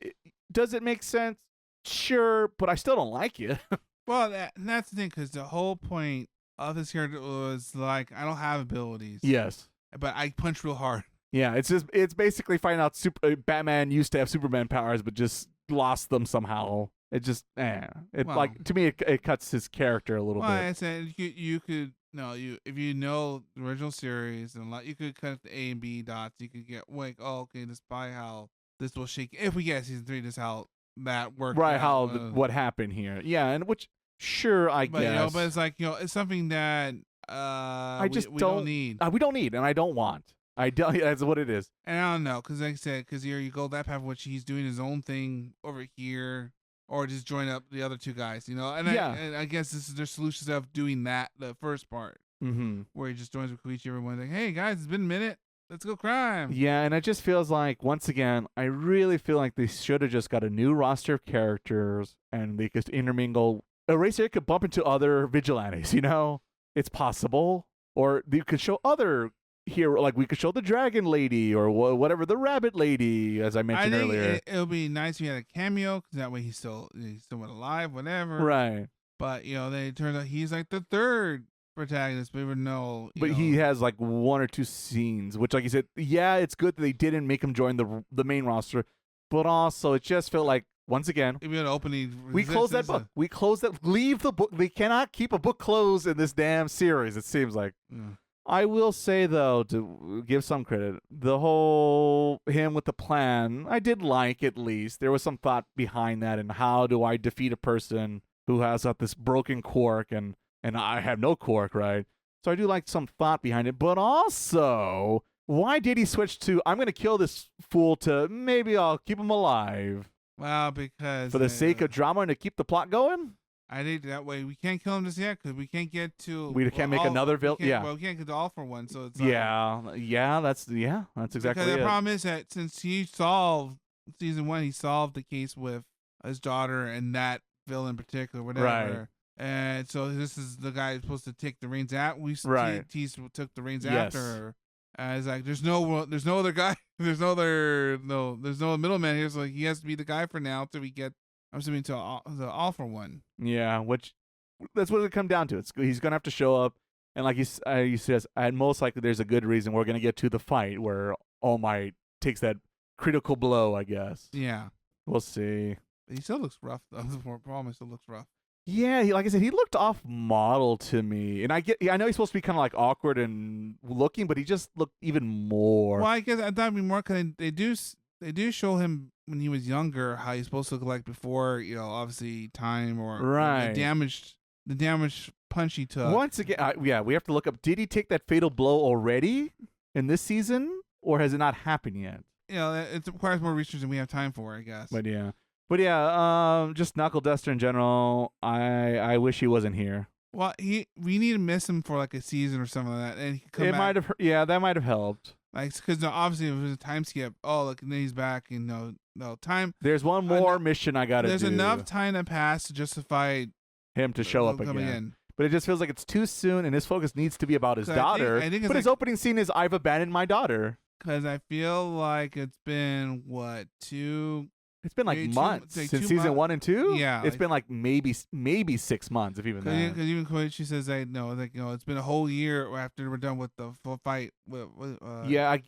does it make sense? Sure, but I still don't like it. Well, that's the thing, because the whole point of this character was like, I don't have abilities. Yes. But I punch real hard. Yeah, it's basically finding out Batman used to have Superman powers, but just lost them somehow. It just, like, to me, it cuts his character a little bit. I said you could. No, if you know the original series and you could cut the A and B dots. You could get like, this by how this will shake. If we get season 3, this how that worked. Right, how what happened here? Yeah, and which sure I guess. But it's like it's something that we don't need. We don't need, and I don't want. I don't. That's what it is. And I don't know, because like I said, because here you go that path, which he's doing his own thing over here. Or just join up the other 2 guys, and I guess this is their solution of doing that, the first part, where he just joins with Koichi. Everyone's like, "Hey guys, it's been a minute. Let's go crime." Yeah, and it just feels like, once again, I really feel like they should have just got a new roster of characters and they could intermingle. Eraser could bump into other vigilantes. It's possible, or you could show other hero, like we could show the dragon lady or whatever, the rabbit lady, as I mentioned earlier. It would be nice if he had a cameo, because that way he's still alive, whatever. Right. But then it turns out he's like the 3rd protagonist, but we would know. But he has like 1 or 2 scenes, which, like you said, it's good that they didn't make him join the main roster, but also it just felt like, once again, we close that book. We close that. Leave the book. They cannot keep a book closed in this damn series. It seems like. Yeah. I will say, though, to give some credit, the whole him with the plan, I did like, at least. There was some thought behind that, and how do I defeat a person who has got this broken quirk, and I have no quirk, right? So I do like some thought behind it, but also Why did he switch to I'm going to kill this fool to maybe I'll keep him alive Well, because for the sake of drama and to keep the plot going? I think that way we can't kill him just yet because we can't get to. We can't make another villain. Yeah. Well, we can't get to all for one. So it's that's exactly because it. the problem is that since he solved season 1, he solved the case with his daughter and that villain in particular, whatever. Right. And so this is the guy who's supposed to take the reins out. He took the reins after her. It's like there's no other guy. There's no middleman here. So he has to be the guy for now till we get. I'm assuming to the all for one. Yeah, which that's what it come down to. He's gonna have to show up, and like you says, and most likely there's a good reason we're gonna get to the fight where All Might takes that critical blow. I guess. Yeah, we'll see. He still looks rough though. The problem still looks rough. Yeah, like I said, he looked off model to me, and I know he's supposed to be kind of like awkward and looking, but he just looked even more. Well, I guess I thought it'd be more because they do show him when he was younger how he's supposed to look like before, obviously time or the damaged punch he took. Once again, we have to look up. Did he take that fatal blow already in this season, or has it not happened yet? It requires more research than we have time for, I guess. But yeah, just Knuckle Duster in general. I wish he wasn't here. Well, we need to miss him for like a season or something like that, and he could come back. Might have, that might have helped. Like, because obviously it was a time skip. Oh, look, and then he's back. And no time. There's one more mission I gotta do. There's enough time to pass to justify him to show up again. But it just feels like it's too soon, and his focus needs to be about his daughter. I think but his opening scene is I've abandoned my daughter. Because I feel like it's been two. It's been like months since season 1 and 2. Yeah, it's been like maybe 6 months, if even that. Because even Koichi says that it's been a whole year after we're done with the full fight. Which I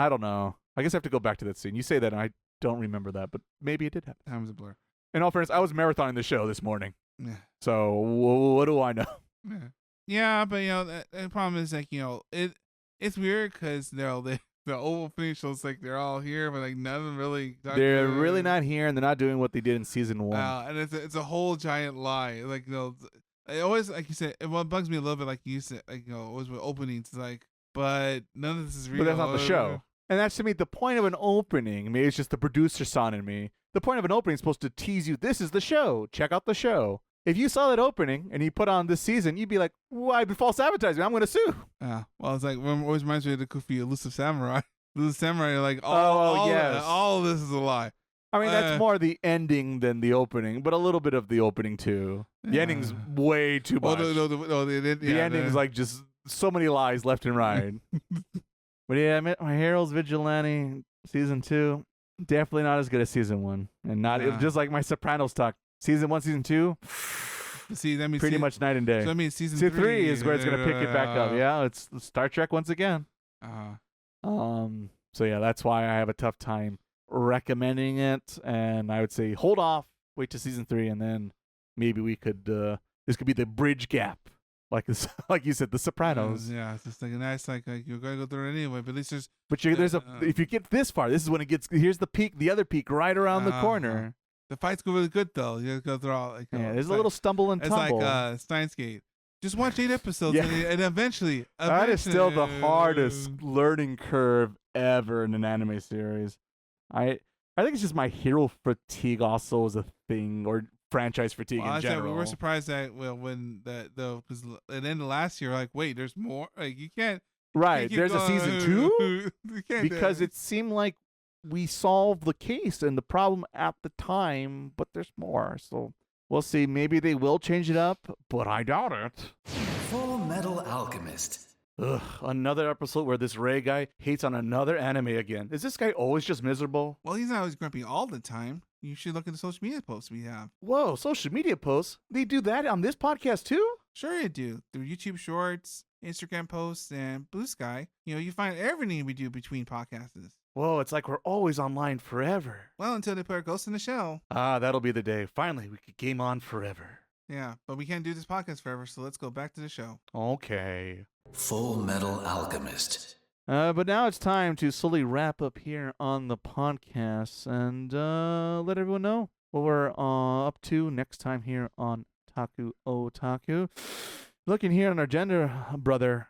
don't know. I guess I have to go back to that scene. You say that, and I don't remember that, but maybe it did happen. Time's a blur. In all fairness, I was marathoning the show this morning. Yeah. So what do I know? Yeah, but the problem is like it's weird because the opening shows like they're all here, but like none of them really. They're really not here, and they're not doing what they did in season 1. And it's a whole giant lie. Like it always, like you said, it bugs me a little bit. Like you said, like always with openings, it's like, but none of this is real. But that's not the show, and that's to me the point of an opening. Maybe it's just the producer son in me. The point of an opening is supposed to tease you. This is the show. Check out the show. If you saw that opening and you put on this season, you'd be like, "Why be false advertising? I'm going to sue." Well, it's like always reminds me of the Goofy Elusive Samurai. Elusive Samurai, like all of this is a lie. I mean, that's more the ending than the opening, but a little bit of the opening too. The ending's way too much. The ending's like just so many lies left and right. But yeah, My Hero's Vigilante Season 2, definitely not as good as Season 1, and not just like my Sopranos talk. Season 1, Season 2. See, that means pretty much night and day. So that means season 3 is where it's gonna pick it back up. Yeah, it's Star Trek once again. So yeah, that's why I have a tough time recommending it, and I would say hold off, wait till season 3, and then maybe we could. This could be the bridge gap, like you said, the Sopranos. Yeah, it's just like nice, like you're gonna go through it anyway, but at least there's. But if you get this far, this is when it gets. Here's the peak, the other peak, right around the corner. The fights go really good though. You gotta go through all. There's a little stumble and tumble. It's like Steins Gate. Just watch 8 episodes, and eventually. That is still the hardest learning curve ever in an anime series. I think it's just my hero fatigue also is a thing, or franchise fatigue in general. We were surprised that when because it ended last year. Like, wait, there's more. Like, you can't. Right, there's a season 2 because it seemed like we solved the case and the problem at the time, but there's more. So we'll see. Maybe they will change it up, but I doubt it. Full Metal Alchemist. Ugh, another episode where this Ray guy hates on another anime again. Is this guy always just miserable? Well, he's not always grumpy all the time. You should look at the social media posts we have. Whoa, social media posts? They do that on this podcast too? Sure you do. Through YouTube Shorts, Instagram posts, and Blue Sky. You find everything we do between podcasts. Whoa, it's like we're always online forever. Well, until they put our Ghost in the Shell. That'll be the day. Finally, we could game on forever. Yeah, but we can't do this podcast forever, so let's go back to the show. Okay. Full Metal Alchemist. But now it's time to slowly wrap up here on the podcast and let everyone know what we're up to next time here on Otaku. Looking here on our agenda, brother.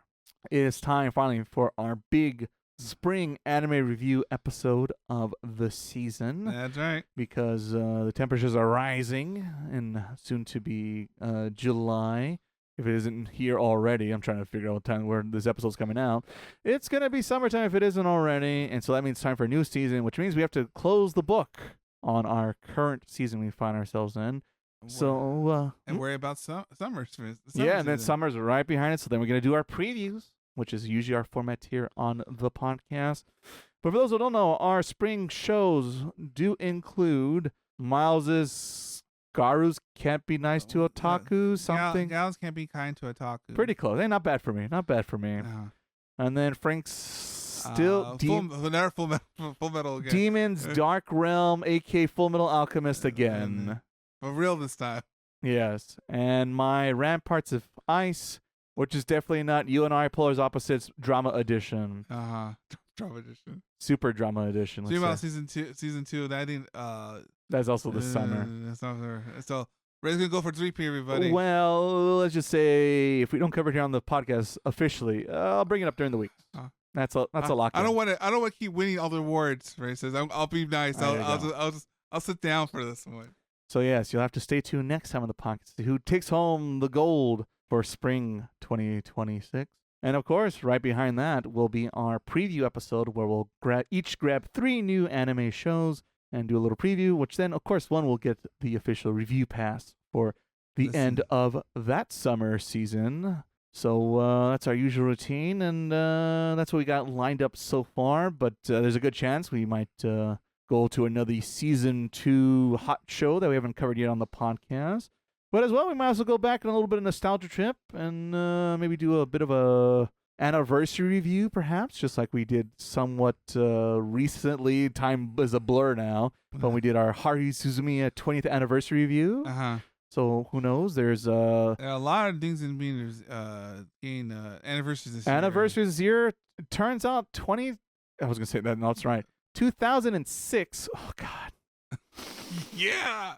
it is time finally for our big spring anime review episode of the season. That's right. Because the temperatures are rising in soon to be July. If it isn't here already, I'm trying to figure out what time where this episode's coming out. It's going to be summertime if it isn't already. And so that means time for a new season, which means we have to close the book on our current season we find ourselves in. So, and worry about summer. Yeah, and then summer's right behind it. So then we're going to do our previews, which is usually our format here on the podcast. But for those who don't know, our spring shows do include Miles's Garus Can't Be Nice to Otaku, something. Gals Can't Be Kind to Otaku. Pretty close. Hey, not bad for me. Not bad for me. And then Frank's still Full Metal again. Demons Dark Realm, aka Full Metal Alchemist again. For real this time. Yes. And my Ramparts of Ice, which is definitely not You and I Polar Opposites Drama Edition. Drama Edition. Super Drama Edition. So about season two. That didn't. That's also the summer. That's not there. So we're gonna go for 3P, everybody. Well, let's just say if we don't cover it here on the podcast officially, I'll bring it up during the week. That's a lock. I don't want to keep winning all the awards. Right? Says I'll be nice. I'll sit down for this one. So yes, you'll have to stay tuned next time on the podcast to see who takes home the gold for spring 2026. And of course, right behind that will be our preview episode where we'll each grab 3 new anime shows and do a little preview, which then, of course, one will get the official review pass for the end of that summer season. So that's our usual routine, and that's what we got lined up so far. But there's a good chance we might go to another season 2 hot show that we haven't covered yet on the podcast. But as well, we might also go back on a little bit of nostalgia trip and maybe do a bit of a anniversary review, perhaps, just like we did somewhat recently. Time is a blur now, but we did our Haruhi Suzumiya 20th anniversary review. So who knows? There's there are a lot of things in being anniversaries this year. Anniversaries this year. It turns out 20. I was gonna say that. No, that's right. 2006. Oh God. Yeah.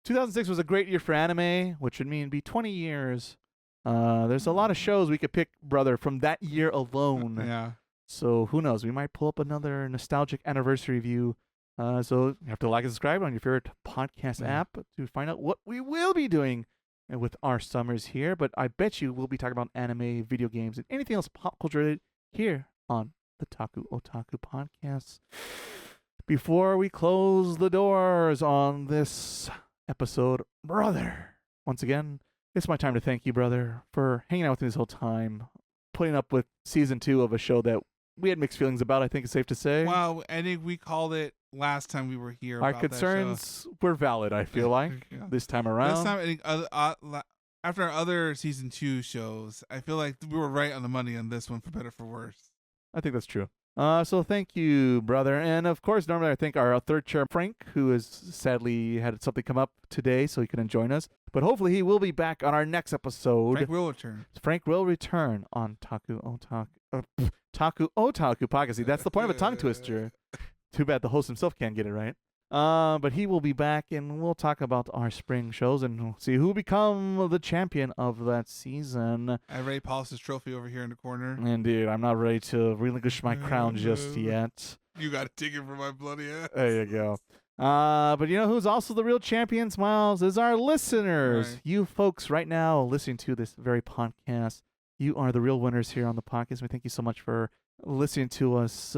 2006 was a great year for anime, which would mean be 20 years. There's a lot of shows we could pick, brother, from that year alone. Yeah. So who knows? We might pull up another nostalgic anniversary review. So you have to like and subscribe on your favorite podcast app to find out what we will be doing with our summers here. But I bet you we'll be talking about anime, video games, and anything else pop culture related here on the Taku Otaku podcast. Before we close the doors on this episode, brother, once again, it's my time to thank you, brother, for hanging out with me this whole time, putting up with season 2 of a show that we had mixed feelings about, I think it's safe to say. Well, I think we called it last time we were here. Our concerns were valid, I feel like, this time around. This time, I think, after our other season 2 shows, I feel like we were right on the money on this one, for better or for worse. I think that's true. So thank you, brother. And of course, normally I thank our third chair, Frank, who has sadly had something come up today, so he couldn't join us. But hopefully he will be back on our next episode. Frank will return. Frank will return on Taku Otaku Podcast. See, that's the point of a tongue twister. Too bad the host himself can't get it right. But he will be back, and we'll talk about our spring shows and see who become the champion of that season. I already polished his trophy over here in the corner. Indeed, I'm not ready to relinquish my crown just yet. You got to take it from my bloody ass. There you go. But you know who's also the real champions, Miles, is our listeners. Right. You folks right now listening to this very podcast, you are the real winners here on the podcast. We thank you so much for listening to us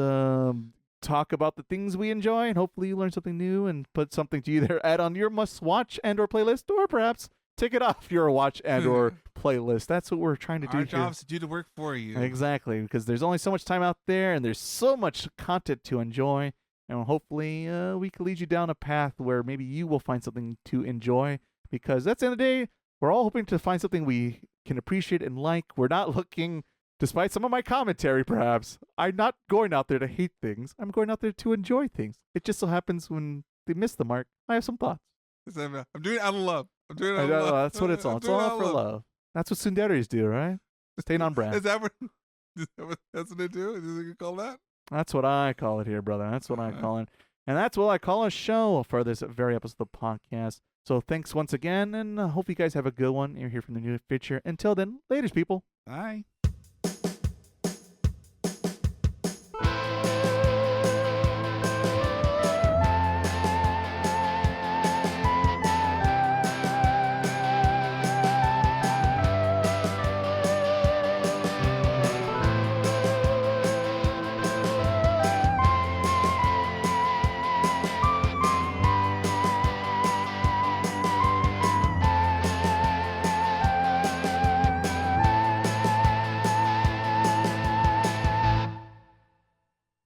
talk about the things we enjoy, and hopefully you learn something new and put something to either add on your must-watch and or playlist, or perhaps take it off your watch and or playlist. That's what we're trying to do. Our job is to do the work for you. Exactly, because there's only so much time out there, and there's so much content to enjoy. And hopefully we can lead you down a path where maybe you will find something to enjoy, because that's the end of the day. We're all hoping to find something we can appreciate and like. We're not looking, despite some of my commentary perhaps, I'm not going out there to hate things. I'm going out there to enjoy things. It just so happens when they miss the mark, I have some thoughts. I'm doing it out of love. I'm doing it out of love. That's what it's all. It's all for love. That's what tsunderes do, right? Staying on brand. Is that what that's what they do? Is that what you call that? That's what I call it here, brother. That's what I call it. And that's what I call a show for this very episode of the podcast. So thanks once again, and hope you guys have a good one. You're here from the new feature. Until then, laters, people. Bye.